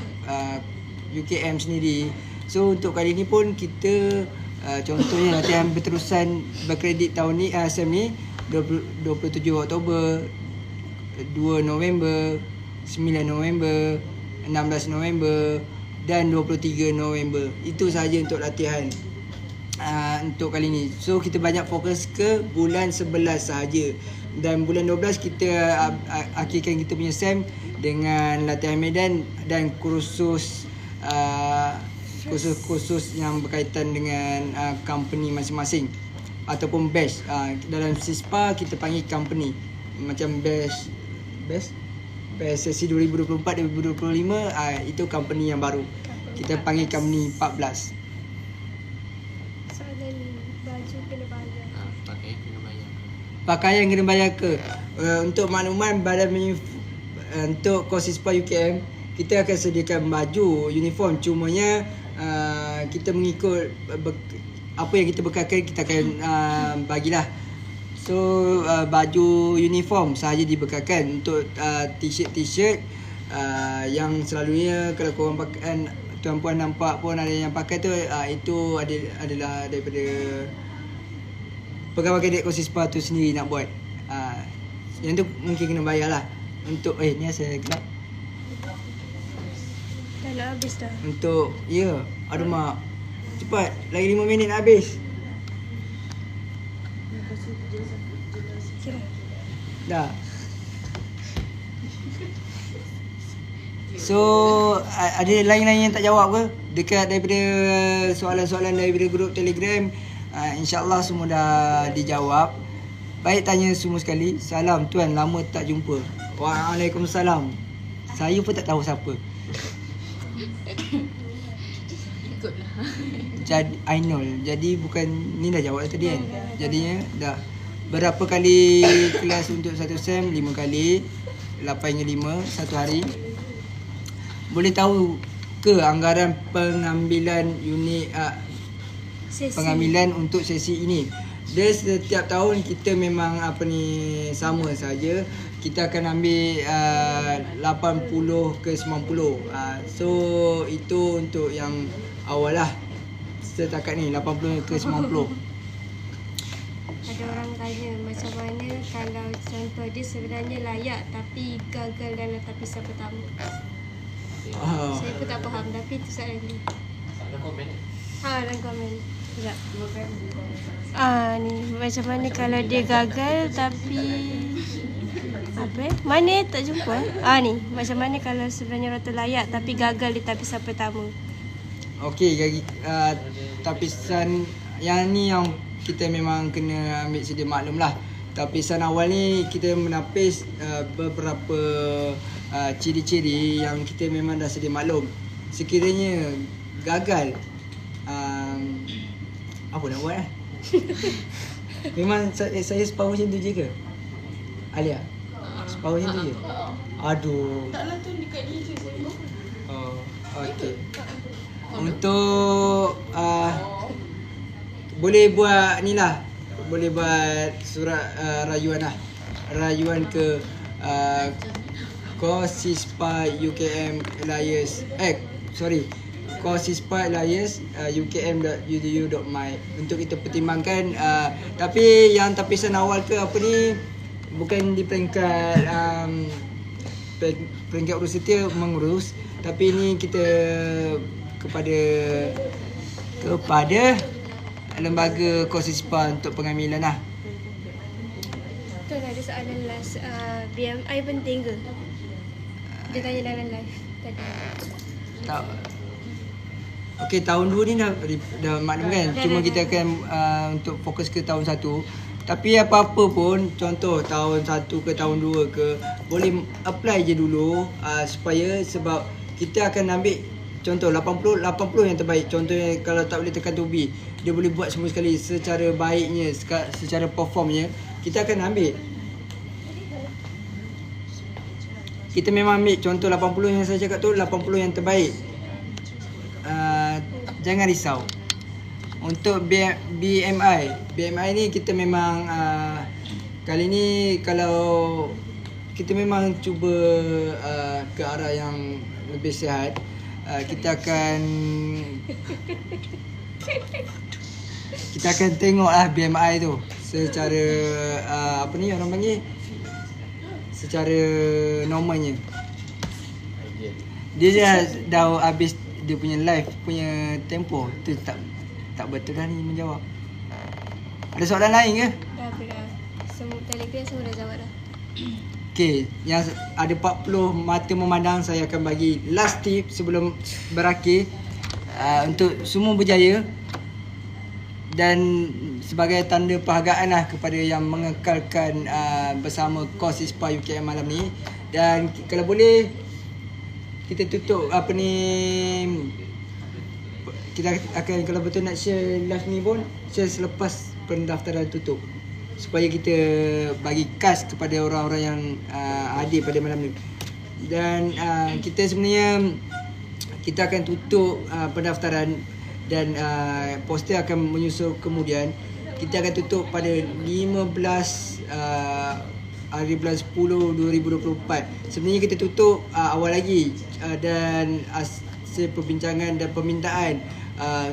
UKM sendiri. So untuk kali ni pun kita contohnya latihan berterusan berkredit tahun ni SEM ni 27 Oktober, 2 November, 9 November, 16 November dan 23 November. Itu sahaja untuk latihan untuk kali ni. So kita banyak fokus ke bulan 11 sahaja. Dan bulan 12 kita akhirkan kita punya SEM dengan latihan medan dan kursus yang berkaitan dengan company masing-masing ataupun batch. Dalam SISPA kita panggil company. Macam batch sesi 2024-2025 itu company yang baru. Kita panggil company 14. Soalan ni, baju kena bayar. Pakai kena bayar. Pakaian kena bayar ke? Untuk makluman untuk kos SISPA UKM, kita akan sediakan baju uniform. Cumanya kita mengikut apa yang kita bekalkan, kita akan bagilah. So baju uniform sahaja dibekalkan. Untuk t-shirt yang selalunya kalau korang pakai, tuan-puan nampak pun ada yang pakai tu, itu adalah daripada pegawai kadet kos SISPA tu sendiri nak buat. Yang tu mungkin kena bayar lah. Untuk ni saya kelab. Dah nak habis dah. Untuk aduh mak, cepat, lagi 5 minit nak habis. Kira. Dah. So ada lain-lain yang tak jawab ke dekat daripada soalan-soalan daripada grup Telegram? InsyaAllah semua dah dijawab. Baik, tanya semua sekali. Salam tuan, lama tak jumpa. Waalaikumsalam. Saya pun tak tahu siapa. Ikutlah. Jadi Ainul. Jadi bukan ni dah jawab tadi kan. Jadinya dah berapa kali kelas untuk satu SEM? 5 kali. 8 hingga 5 satu hari. Boleh tahu ke anggaran pengambilan unit pengambilan untuk sesi ini? Dia setiap tahun kita memang sama saja. Kita akan ambil 80 ke 90. So itu untuk yang awal lah. Setakat ni 80 ke 90. Ada orang tanya macam mana kalau contoh dia sebenarnya layak tapi gagal dalam tapisan pertama. Saya pun tak faham tapi itu soalan ni. Ada komen? Dalam komen. Sekejap. Ni macam mana kalau dia gagal tapi mana tak jumpa ni macam mana kalau sebenarnya orang tu layak tapi gagal di tapisan pertama. Okey, tapisan yang ni yang kita memang kena ambil sedia maklum lah. Tapisan awal ni kita menapis beberapa ciri-ciri yang kita memang dah sedia maklum. Sekiranya gagal, apa nak buat lah. Memang saya separuh macam tu je ke? Alia? Separuh macam tu je? Aduh. Taklah tu dekat ni je saya. Oh, okey. Untuk boleh buat ni lah. Boleh buat surat rayuan lah. Rayuan ke kos SISPA UKM Elias kos SISPA Elias ukm.edu.my untuk kita pertimbangkan. Tapi yang tapisan awal ke apa ni bukan di peringkat urus setia mengurus, tapi ni kita kepada lembaga kos SISPA untuk pengambilan lah. Tuan ada soalan last, BMI penting ke? Dia tanya dalam live tadi. Tak. Okey, tahun 2 ni dah maklum kan. Cuma kita akan untuk fokus ke tahun 1. Tapi apa-apa pun, contoh tahun 1 ke tahun 2 ke, boleh apply je dulu sebab kita akan ambil contoh 80 yang terbaik. Contohnya kalau tak boleh tekan tubi, dia boleh buat semua sekali secara baiknya, secara performnya, kita akan ambil. kita memang ambil contoh 80 yang saya cakap tu 80 yang terbaik. Jangan risau. Untuk BMI ni kita memang kali ni kalau kita memang cuba ke arah yang lebih sihat, kita akan tengok BMI tu secara apa ni orang panggil, secara normalnya. Dia dah habis dia punya live punya tempo tu, tak betul dah ni menjawab. Ada soalan lain ke? Dah dah. Semua Telegram semua dah jawab dah. Okey, yang ada 40 mata memandang, saya akan bagi last tip sebelum berakhir untuk semua berjaya dan sebagai tanda penghargaan kepada yang mengekalkan bersama kos ISPA UKM malam ni. Dan kalau boleh kita tutup kita akan, kalau betul nak share live ni pun share selepas pendaftaran tutup, supaya kita bagi kas kepada orang-orang yang hadir pada malam ni. Dan kita sebenarnya kita akan tutup pendaftaran dan poster akan menyusul kemudian. Kita akan tutup pada 15 hari bulan 10 2024. Sebenarnya kita tutup awal lagi dan hasil perbincangan dan permintaan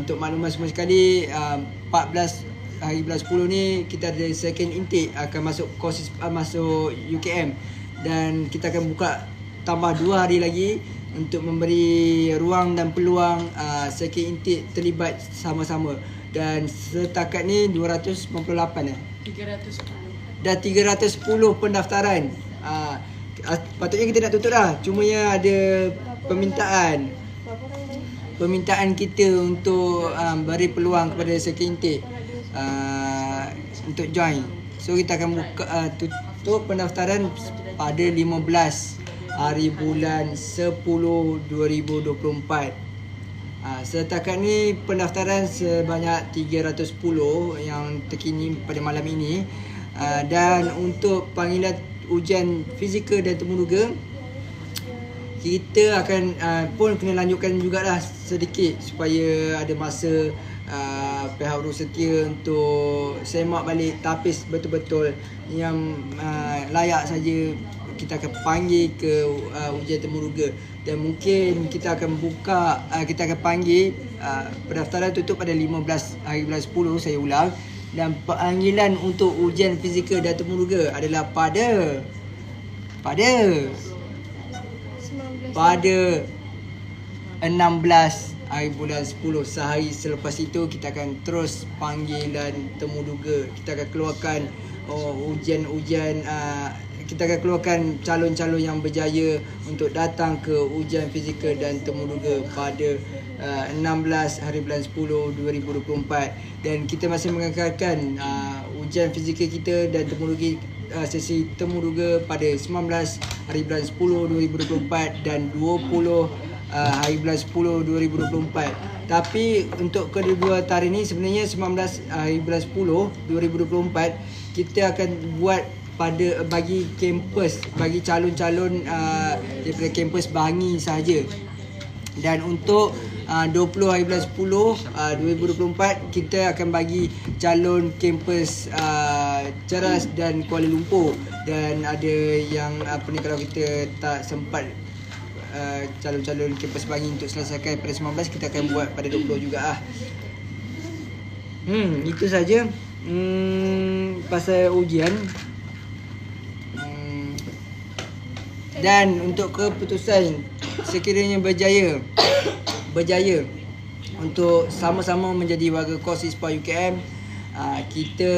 untuk makluman semua sekali, 14 hari bulan 10 ni kita ada second intake akan masuk course masuk UKM, dan kita akan buka tambah 2 hari lagi untuk memberi ruang dan peluang second intake terlibat sama-sama. Dan setakat ni 298 310. dah 310 pendaftaran. Patutnya kita nak tutup dah, cumanya ada permintaan kita untuk beri peluang kepada second intake untuk join. So kita akan buka tutup pendaftaran pada 15 hari bulan 10 2024. Setakat ni pendaftaran sebanyak 310 yang terkini pada malam ini. Dan untuk panggilan ujian fizikal dan temuduga, kita akan pun kena lanjutkan jugalah sedikit supaya ada masa pihak urus setia untuk semak balik tapis betul-betul yang layak saja. Kita akan panggil ke ujian temuduga, dan mungkin kita akan buka, kita akan panggil pendaftaran tutup pada 15 hari bulan 10, saya ulang. Dan panggilan untuk ujian fizikal dan temuduga adalah pada 16 hari bulan 10. Sehari selepas itu kita akan terus panggilan temuduga. Kita akan keluarkan ujian-ujian, kita akan keluarkan calon-calon yang berjaya untuk datang ke ujian fizikal dan temuduga pada 16 hari bulan 10 2024. Dan kita masih mengekalkan ujian fizikal kita dan temuduga, sesi temuduga pada 19 hari bulan 10 2024 dan 20 hari bulan 10 2024. Tapi untuk kedua tarikh ni sebenarnya 19 hari bulan 10 2024 kita akan buat pada bagi kampus, bagi calon-calon daripada kampus Bangi sahaja. Dan untuk 20 hari bulan 10 2024 kita akan bagi calon kampus Ceras dan Kuala Lumpur. Dan ada yang kalau kita tak sempat calon-calon kampus Bangi untuk selesaikan pada 19, kita akan buat pada 20 juga itu saja pasal ujian. Dan untuk keputusan, sekiranya berjaya untuk sama-sama menjadi warga kos ISPA UKM, kita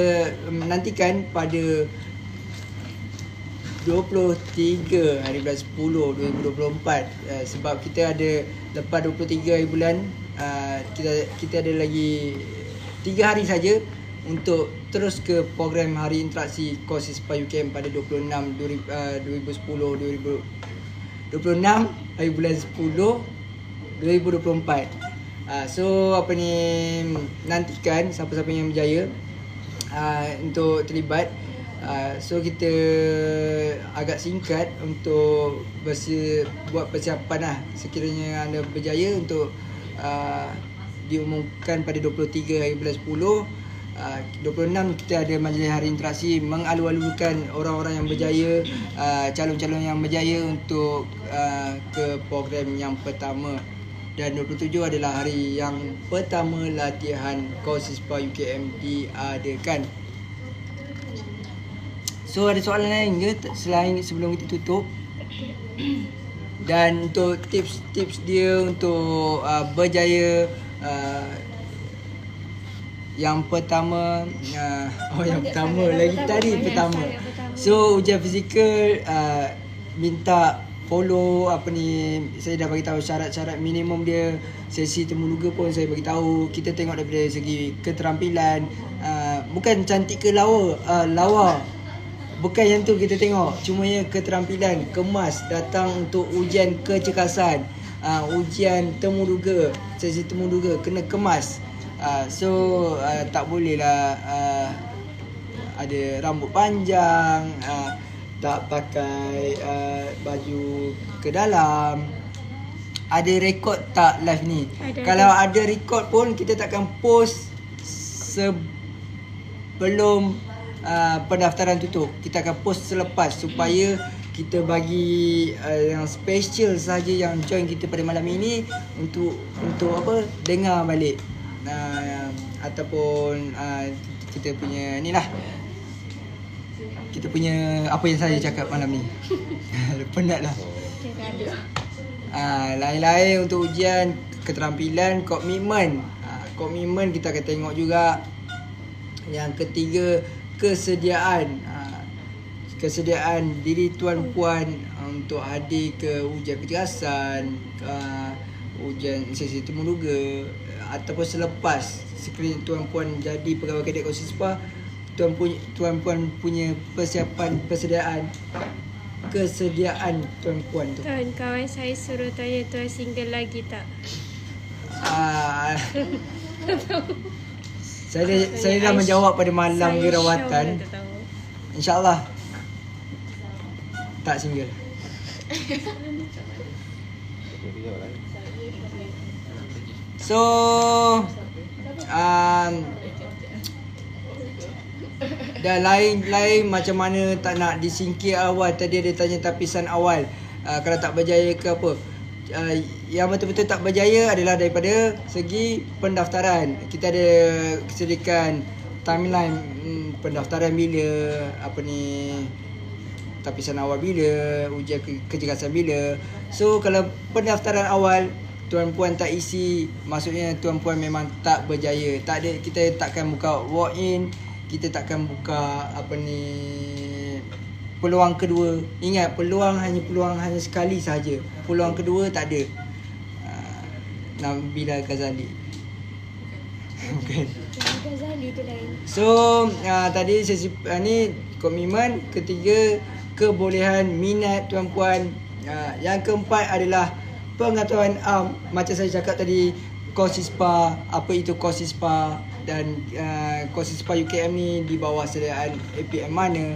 menantikan pada 23 hari bulan 10 2024, sebab kita ada lepas 23 hari bulan, kita ada lagi 3 hari saja untuk terus ke program hari interaksi kos ISPA UKM pada 26 hari bulan 10 2024. So nantikan siapa-siapa yang berjaya untuk terlibat. So kita agak singkat untuk buat persiapan lah. Sekiranya anda berjaya untuk diumumkan pada 23 hari bulan 10, 26 kita ada majlis hari interaksi mengalu-alukan orang-orang yang berjaya, calon-calon yang berjaya untuk ke program yang pertama. Dan 27 adalah hari yang pertama latihan COSISPA UKM diadakan. So ada soalan lain ke selain sebelum kita tutup? Dan untuk tips-tips dia untuk berjaya, yang pertama, yang pertama lagi tadi pertama. So ujian fizikal, minta follow saya dah bagi tahu syarat-syarat minimum dia. Sesi temuduga pun saya bagi tahu. Kita tengok daripada segi keterampilan, bukan cantik ke lawa. Bukan yang tu kita tengok. Cuma yang keterampilan, kemas, datang untuk ujian kecekasan, ujian temuduga, sesi temuduga kena kemas. So tak boleh lah ada rambut panjang, tak pakai baju ke dalam. Ada rekod tak live ni? Kalau ada rekod pun kita takkan post sebelum pendaftaran tutup. Kita akan post selepas supaya kita bagi yang special saja yang join kita pada malam ini untuk apa, dengar balik ataupun kita punya ni lah, kita punya apa yang saya cakap malam ni. Penat lah. Lain-lain untuk ujian keterampilan, komitmen. Komitmen kita akan tengok juga. Yang ketiga, kesediaan diri tuan-puan untuk hadir ke ujian kecekasan, ujian sesi temuduga ataupun selepas. Sekiranya tuan-puan jadi pegawai kadet COSISPA, tuan-puan punya kesediaan tuan-puan tu. Kawan saya suruh tanya tuan single lagi tak? Saya dah menjawab pada malam rawatan. InsyaAllah tak single. So dah lain macam mana tak nak disingkir awal. Tadi ada tanya tapisan awal, kalau tak berjaya ke apa. Yang betul-betul tak berjaya adalah daripada segi pendaftaran. Kita ada sediakan timeline pendaftaran bila, tapisan awal bila, ujian kecekasan bila. So kalau pendaftaran awal tuan-puan tak isi, maksudnya tuan-puan memang tak berjaya. Tak ada, kita takkan buka walk in, kita takkan buka peluang kedua. Ingat, peluang hanya sekali sahaja. Peluang kedua tak ada. Nabila Ghazali. Bukan. Ghazali tu lain. So tadi sesi ni komitmen. Ketiga, kebolehan minat tuan-puan. Yang keempat adalah pengetahuan macam saya cakap tadi, COSISPA, apa itu COSISPA, dan COSISPA UKM ni di bawah sediaan APM mana,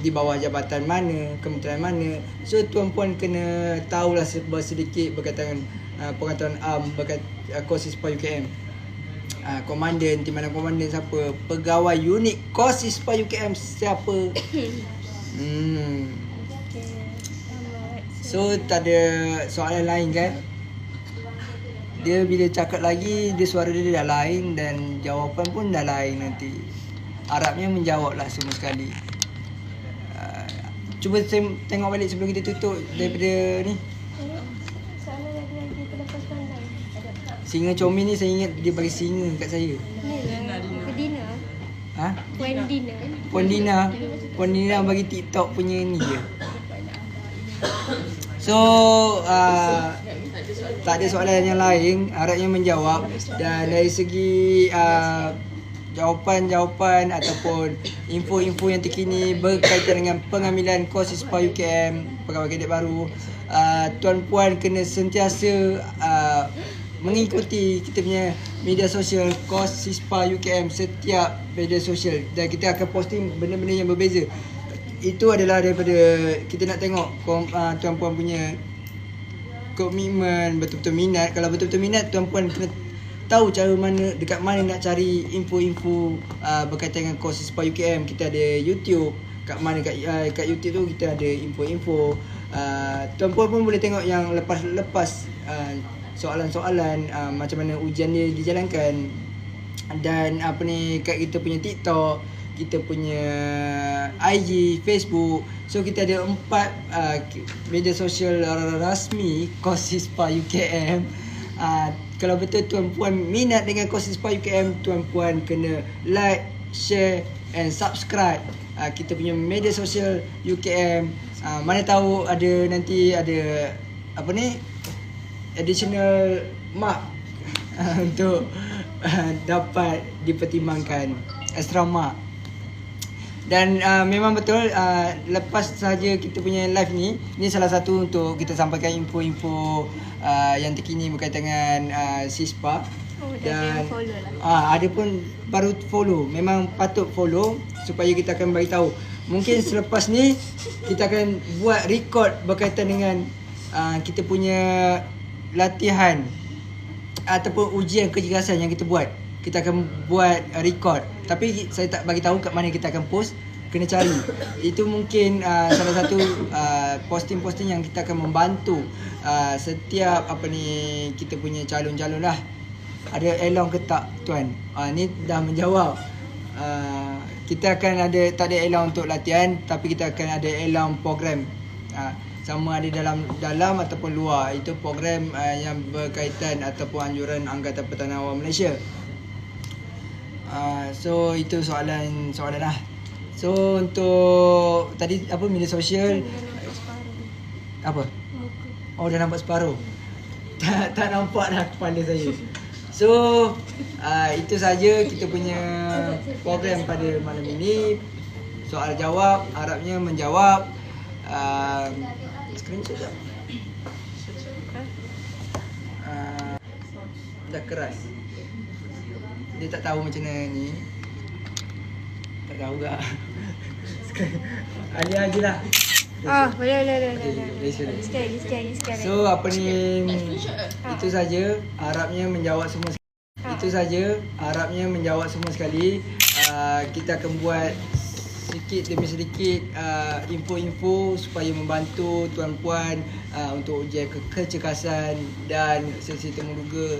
di bawah jabatan mana, kementerian mana. So tuan-puan kena tahulah sedikit berkaitan pengetahuan COSISPA UKM. Komandan, timbalan komandan siapa, pegawai unit COSISPA UKM siapa. So tak ada soalan lain kan? Dia bila cakap lagi, dia suara dia dah lain dan jawapan pun dah lain nanti. Harapnya menjawab lah semua sekali. Cuba saya tengok balik sebelum kita tutup daripada ni. Soalan lagi terlepas pandai. Singa comel ni saya ingat dia bagi singa kat saya. Dina. Puan Dina bagi TikTok punya ni je. So tak ada soalan yang lain, harapnya menjawab. Dan dari segi jawapan-jawapan ataupun info-info yang terkini berkaitan dengan pengambilan COSISPA UKM, pegawai kadet baru, tuan-puan kena sentiasa mengikuti kita punya media sosial KOS Sispa UKM, setiap media sosial, dan kita akan posting benda-benda yang berbeza. Itu adalah daripada kita nak tengok tuan-puan punya komitmen, betul-betul minat. Kalau betul-betul minat, tuan-puan kena tahu cara mana, dekat mana nak cari info-info berkaitan dengan KOS Sispa UKM. Kita ada YouTube, kat mana kat YouTube tu kita ada info-info. Tuan-puan pun boleh tengok yang lepas-lepas soalan-soalan, macam mana ujian dia dijalankan. Dan kat kita punya TikTok, kita punya IG, Facebook. So kita ada 4 media sosial rasmi KOS Sispa UKM. Kalau betul tuan-puan minat dengan KOS Sispa UKM, tuan-puan kena like, share and subscribe kita punya media sosial UKM. Mana tahu nanti ada additional mark untuk dapat dipertimbangkan, extra mark. Dan memang betul, lepas saja kita punya live ni salah satu untuk kita sampaikan info-info yang terkini berkaitan dengan Sispa. Dan ada pun baru follow, memang patut follow supaya kita akan bagi tahu. Mungkin selepas ni kita akan buat record berkaitan dengan kita punya latihan ataupun ujian kecergasan yang kita buat. Kita akan buat record, tapi saya tak bagi tahu kat mana kita akan post, kena cari. Itu mungkin salah satu posting-posting yang kita akan membantu setiap kita punya calon-calon lah. Ada elong ke tak tuan? Ni dah menjawab. Kita akan ada, tak ada elong untuk latihan, tapi kita akan ada elong program. Sama ada dalam ataupun luar. Itu program yang berkaitan ataupun anjuran Angkatan Pertahanan Awam Malaysia. So itu soalan lah. So untuk tadi media sosial apa? Oh, dah nampak separuh. Tak nampak dah kepala saya. So itu saja kita punya program pada malam ini. Soal jawab, harapnya menjawab. Screenshot tak? Dah keras. Dia tak tahu macam mana ni. Tak tahu tak. Alih lagi lah. Boleh. Sikit lagi. So itu saja, harapnya menjawab semua. Itu saja, harapnya menjawab semua sekali. Kita akan buat sedikit demi sedikit info-info supaya membantu tuan-puan untuk ujian kecergasan dan sesi temuduga,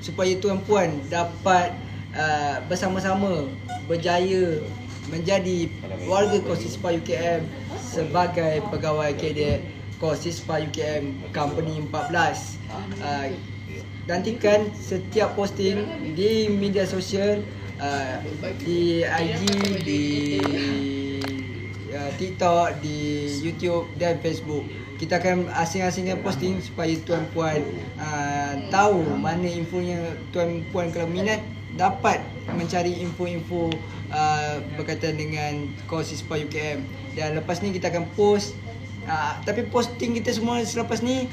supaya tuan-puan dapat bersama-sama berjaya menjadi warga KOS Sispa UKM sebagai pegawai kadet KOS Sispa UKM Company 14. Nantikan setiap posting di media sosial, di IG, di TikTok, di YouTube dan Facebook. Kita akan asing-asingkan posting supaya tuan-puan tahu mana infonya. Tuan-puan kalau minat dapat mencari info-info berkaitan dengan KOS Sispa UKM. Dan lepas ni kita akan post, tapi posting kita semua selepas ni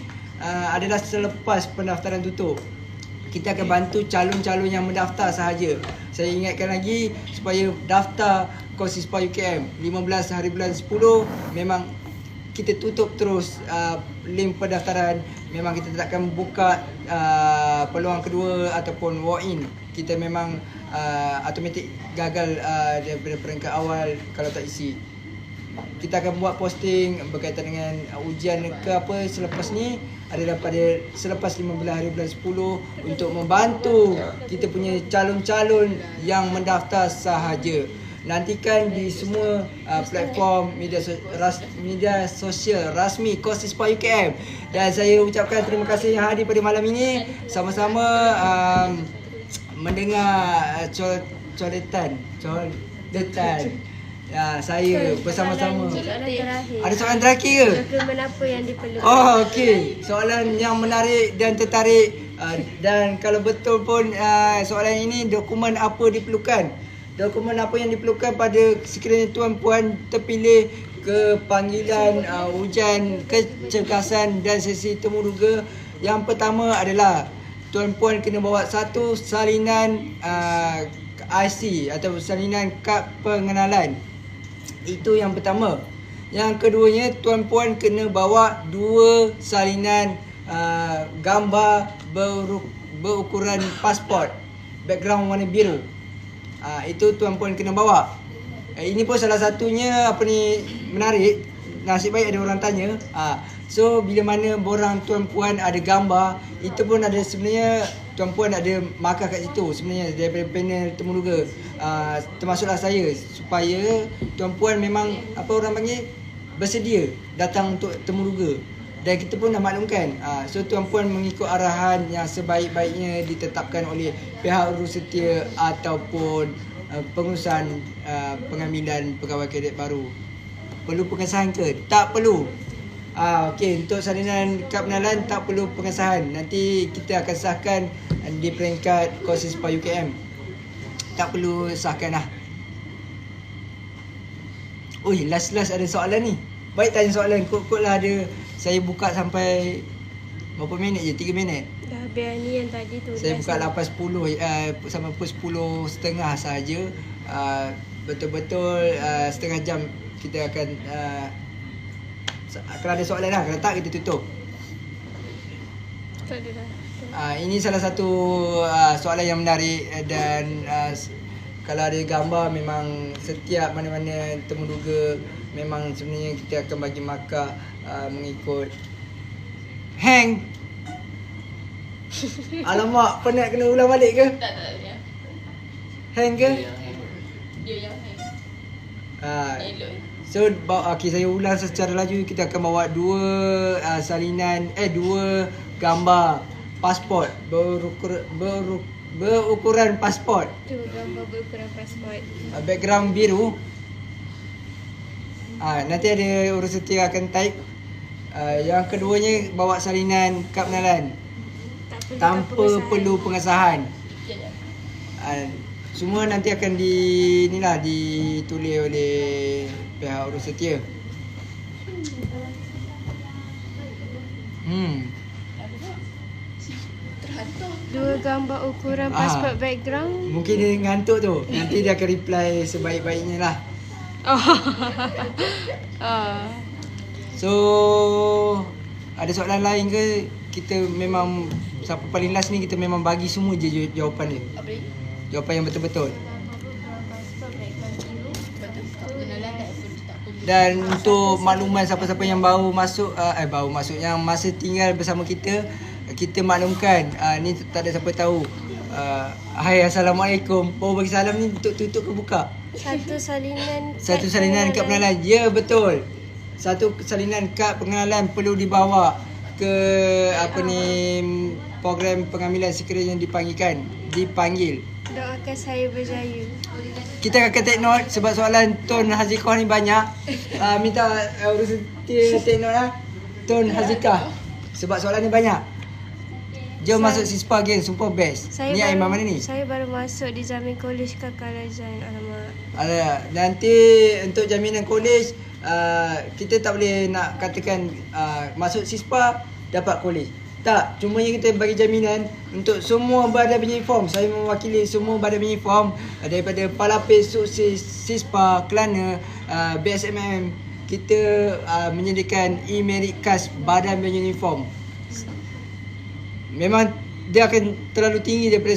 adalah selepas pendaftaran tutup. Kita akan bantu calon-calon yang mendaftar sahaja. Saya ingatkan lagi supaya daftar KOS Sispa UKM 15 hari bulan 10 memang kita tutup terus link pendaftaran. Memang kita tak akan buka peluang kedua ataupun walk-in. Kita memang automatik gagal daripada peringkat awal kalau tak isi. Kita akan buat posting berkaitan dengan ujian ke apa selepas ni adalah pada selepas 15 hari bulan 10 untuk membantu kita punya calon-calon yang mendaftar sahaja. Nantikan di semua platform media sosial rasmi KOS Sispa UKM. Dan saya ucapkan terima kasih yang hadir pada malam ini. Sama-sama mendengar codetan. Saya bersama-sama. Ada soalan terakhir ke? Dokumen apa yang diperlukan? Oh, okey. Soalan yang menarik dan tertarik. Dan kalau betul pun soalan ini, dokumen apa diperlukan? Dokumen apa yang diperlukan pada sekiranya tuan-puan terpilih ke panggilan ujian kecergasan dan sesi temuduga? Yang pertama adalah tuan-puan kena bawa satu salinan IC atau salinan kad pengenalan. Itu yang pertama. Yang keduanya, tuan-puan kena bawa 2 salinan gambar berukuran pasport, background warna biru. Itu tuan-puan kena bawa. Ini pun salah satunya menarik. Nasib baik ada orang tanya. So bila mana borang tuan-puan ada gambar, itu pun ada sebenarnya tuan-puan ada markah kat situ sebenarnya daripada panel temuduga. Termasuklah saya, supaya tuan-puan memang bersedia datang untuk temuduga. Dan kita pun dah maklumkan. So tuan-puan mengikut arahan yang sebaik-baiknya ditetapkan oleh pihak urusetia ataupun pengurusan pengambilan pegawai kadet baru. Perlu pengesahan ke? Tak perlu. Okey, untuk salinan kad pengenalan tak perlu pengesahan. Nanti kita akan sahkan di peringkat KOSISPA UKM. Tak perlu sahkan lah. Oi, last ada soalan ni. Baik tanya soalan, kot lah ada. Saya buka sampai berapa minit je? 3 minit. Dah habis ni yang tadi tu. Saya buka 8.10 sampai pukul 10.30 saja. Betul-betul setengah jam kita akan kalau ada soalan lah. Kalau tak, kita tutup. Tak ada dah. Ini salah satu soalan yang menarik. Dan kalau ada gambar, memang setiap mana-mana temuduga memang sebenarnya kita akan bagi markah mengikut hang. Alamak, penat kena ulang balik ke? Tak ya. Hang ke? Dia yang hang. Elok. So okay, saya ulang secara laju. Kita akan bawa 2 salinan 2 gambar pasport berukuran pasport. Tu gambar berukuran pasport. Background biru. Nanti ada urusetia akan type. Yang keduanya bawa salinan kad pengenalan tanpa perlu pengesahan. Semua nanti akan ditulis oleh pihak urusetia. Dua gambar ukuran pasport background. Mungkin dia ngantuk tu. Nanti dia akan reply sebaik-baiknya lah. So ada soalan lain ke? Kita memang siapa paling last ni, kita memang bagi semua je jawapan dia. Apa ni? Jawapan yang betul-betul. Kenalan tak perlu tak perlu. Dan untuk makluman siapa-siapa yang baru masuk yang masih tinggal bersama kita, kita maklumkan ni tak ada siapa tahu. Hai, Assalamualaikum. Bagi salam ni untuk tutup ke buka? Satu salinan kad pengenalan. Ya, betul. Satu salinan kad pengenalan perlu dibawa ke program pengambilan sekiranya dipanggil. Doakan saya berjaya. Kita akan take note sebab soalan Tun Hazikah ni banyak. Minta urusetia take note lah. Tun Hazikah. Sebab soalan ni banyak. Jom masuk SISPA again, super best. Ni Aiman mana ni? Saya baru masuk di Jamin College Kakak Razan. Alamak. Nanti untuk jaminan college, kita tak boleh nak katakan masuk SISPA dapat college. Tak, cuma yang kita bagi jaminan untuk semua badan penyelidik. Saya mewakili semua badan penyelidik daripada Palapis, Sukses, SISPA, Kelana, BSMM. Kita menyediakan e-merit card badan penyelidik. Memang dia akan terlalu tinggi daripada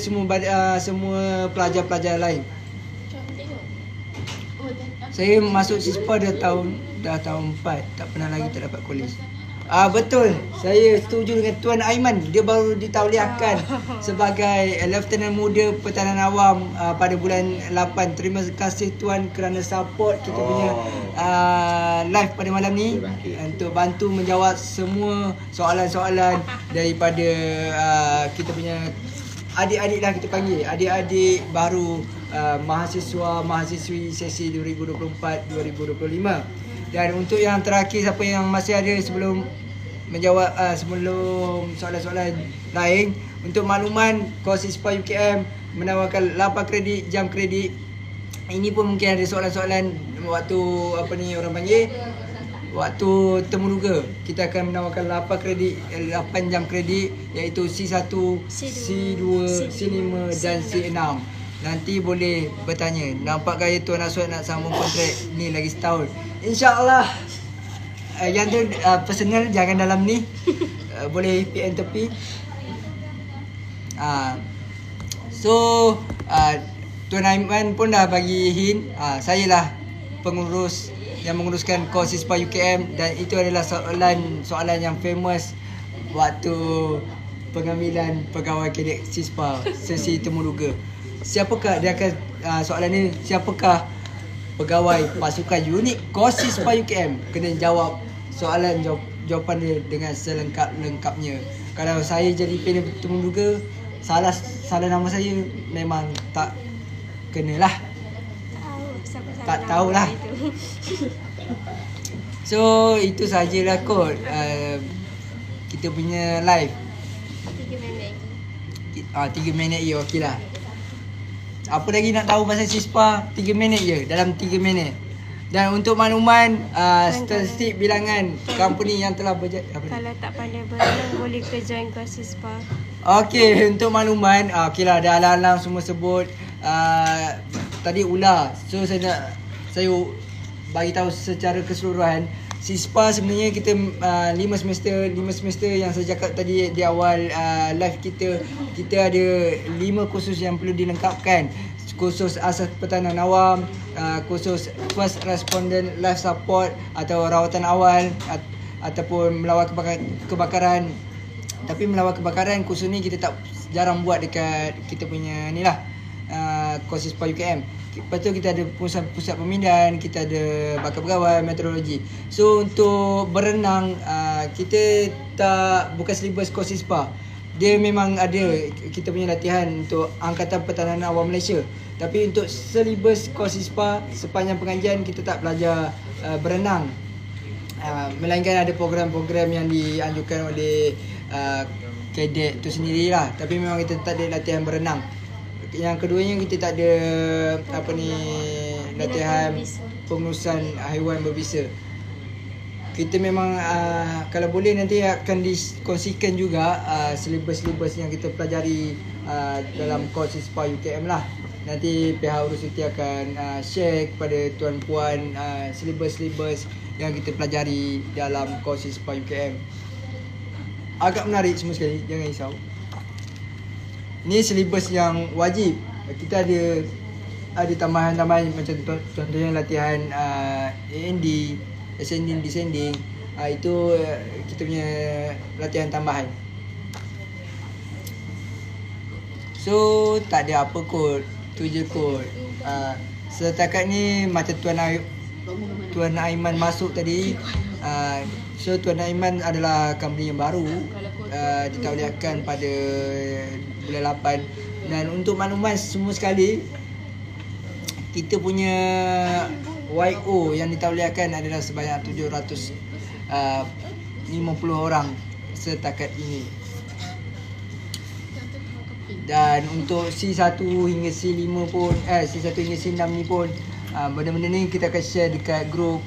semua pelajar-pelajar lain. Saya masuk SISPA dah tahun 4, tak pernah lagi tak dapat college. Betul. Saya setuju dengan Tuan Aiman. Dia baru ditauliahkan sebagai Lieutenant Muda Pertahanan Awam pada bulan 8. Terima kasih Tuan kerana support kita punya live pada malam ni untuk bantu menjawab semua soalan-soalan daripada kita punya adik-adik lah kita panggil. Adik-adik baru mahasiswa-mahasiswi sesi 2024-2025. Dan untuk yang terakhir, siapa yang masih ada sebelum menjawab sebelum soalan-soalan lain, untuk makluman KOSISPA UKM menawarkan 8 kredit jam kredit. Ini pun mungkin ada soalan-soalan waktu orang panggil waktu temuduga kita akan menawarkan 8 jam kredit iaitu C1, C2, C5 dan C6. Nanti boleh bertanya. Nampak gaya Tuan Aswad nak sambung kontrak ni lagi setahun. InsyaAllah. Yang tu personal jangan dalam ni. Boleh PM tepi. So Tuan Aiman pun dah bagi hint. Saya lah pengurus yang menguruskan kos Sispa UKM dan itu adalah soalan yang famous waktu pengambilan pegawai kadet Sispa sesi temuduga. Siapakah dia akan soalan ni, siapakah pegawai pasukan unit kos Sispa UKM? Kena jawab soalan jawapan dia dengan selengkap-lengkapnya. Kalau saya jadi panel temuduga, salah nama saya memang tak kenalah. Tak tahulah. So itu sajalah kot kita punya live. 3 minit lagi. 3 minit je okey lah. Apa lagi nak tahu pasal Sispa? 3 minit je, dalam 3 minit. Dan untuk makluman statistik bilangan company yang telah Kalau tak pandai berenang boleh ke join kos Sispa. Okey, untuk makluman okeylah ada alang-alang semua sebut tadi ular. So saya bagi tahu secara keseluruhan Sispa sebenarnya kita 5 semester yang saya cakap tadi di awal live kita ada 5 kursus yang perlu dilengkapkan. Kursus asas pertahanan awam, kursus first respondent life support atau rawatan awal ataupun melawat kebakaran. Tapi melawat kebakaran kursus ni kita tak jarang buat dekat kita punya ni lah kos Sispa UKM. Lepas tu kita ada pusat pemindahan, kita ada bakal pegawai, meteorologi. So untuk berenang kita bukan silibus kos Sispa. Dia memang ada kita punya latihan untuk Angkatan Pertahanan Awam Malaysia. Tapi untuk silibus kos Sispa sepanjang pengajian kita tak belajar berenang. Melainkan ada program-program yang dianjurkan oleh kadet tu sendirilah. Tapi memang kita tak ada latihan berenang. Yang keduanya kita tak ada latihan pengurusan haiwan berbisa. Kita memang kalau boleh nanti akan dikongsikan juga silibus-silibus yang kita pelajari dalam kos Sispa UKM lah. Nanti pihak urus UT akan share kepada tuan puan silibus-silibus yang kita pelajari dalam kos Sispa UKM. Agak menarik semua sekali, jangan risau. Ni silibus yang wajib. Kita ada tambahan-tambahan macam contohnya latihan AND, ascending, descending. Itu kita punya latihan tambahan. So tak ada apa kot. Tu je kot. Setakat ni macam Tuan Aiman masuk tadi. So Tuan Aiman adalah company yang baru ditauliahkan pada bulan 8. Dan untuk makluman semua sekali, kita punya YO yang ditauliahkan adalah sebanyak 750 orang setakat ini. Dan untuk C1 hingga C5 pun C1 hingga C6 ni pun benda-benda ni kita akan share dekat grup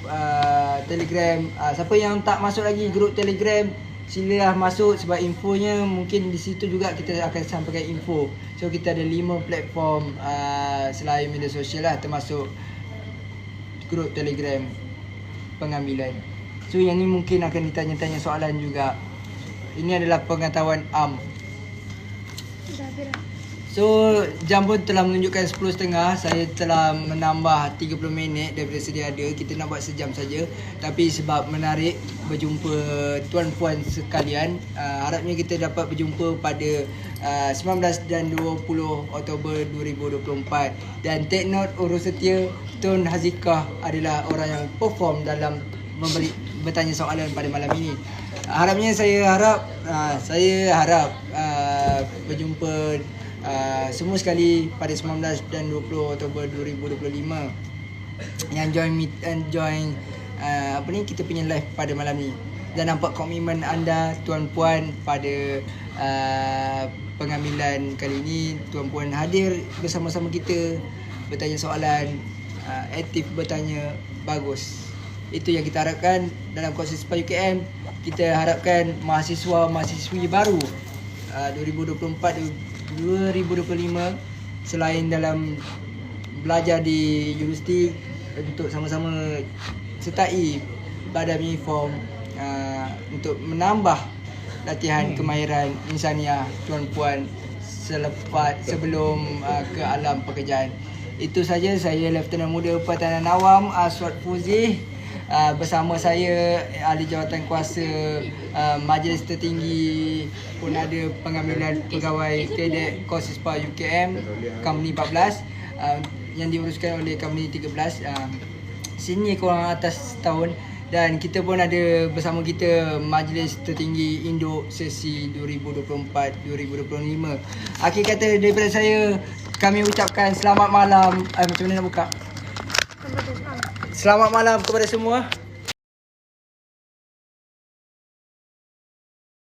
Telegram. Siapa yang tak masuk lagi grup Telegram, silalah masuk sebab infonya mungkin di situ juga kita akan sampaikan info. So kita ada 5 platform selain media sosial lah, termasuk grup Telegram pengambilan. So yang ni mungkin akan ditanya-tanya soalan juga. Ini adalah pengetahuan am. So jam pun telah menunjukkan 10.30. Saya telah menambah 30 minit daripada sedia ada. Kita nak buat sejam saja. Tapi sebab menarik berjumpa tuan puan sekalian, harapnya kita dapat berjumpa pada 19 dan 20 Oktober 2024. Dan take note, urus setia Tun Hazikah adalah orang yang perform dalam bertanya soalan pada malam ini. Harapnya saya harap berjumpa semua sekali pada 19 dan 20 Oktober 2025 yang join kita punya live pada malam ni. Dan nampak komitmen anda tuan puan pada pengambilan kali ini. Tuan puan hadir bersama-sama kita, bertanya soalan, aktif bertanya, bagus. Itu yang kita harapkan dalam kursus SPA UKM. Kita harapkan mahasiswa-mahasiswi baru 2024-2025 selain dalam belajar di universiti untuk sama-sama sertai badan uniform untuk menambah latihan kemahiran insaniah tuan-puan sebelum ke alam pekerjaan. Itu saja, saya Lieutenant Muda Pertahanan Awam Aswad Fuzih. Bersama saya ahli jawatan kuasa Majlis Tertinggi pun ada pengambilan pegawai kadet kos SPA UKM Company 14 yang diuruskan oleh Company 13, senior korang atas tahun, dan kita pun ada bersama kita Majlis Tertinggi Induk sesi 2024-2025. Akhir kata daripada saya, kami ucapkan selamat malam. Macam mana nak buka? Selamat malam kepada semua.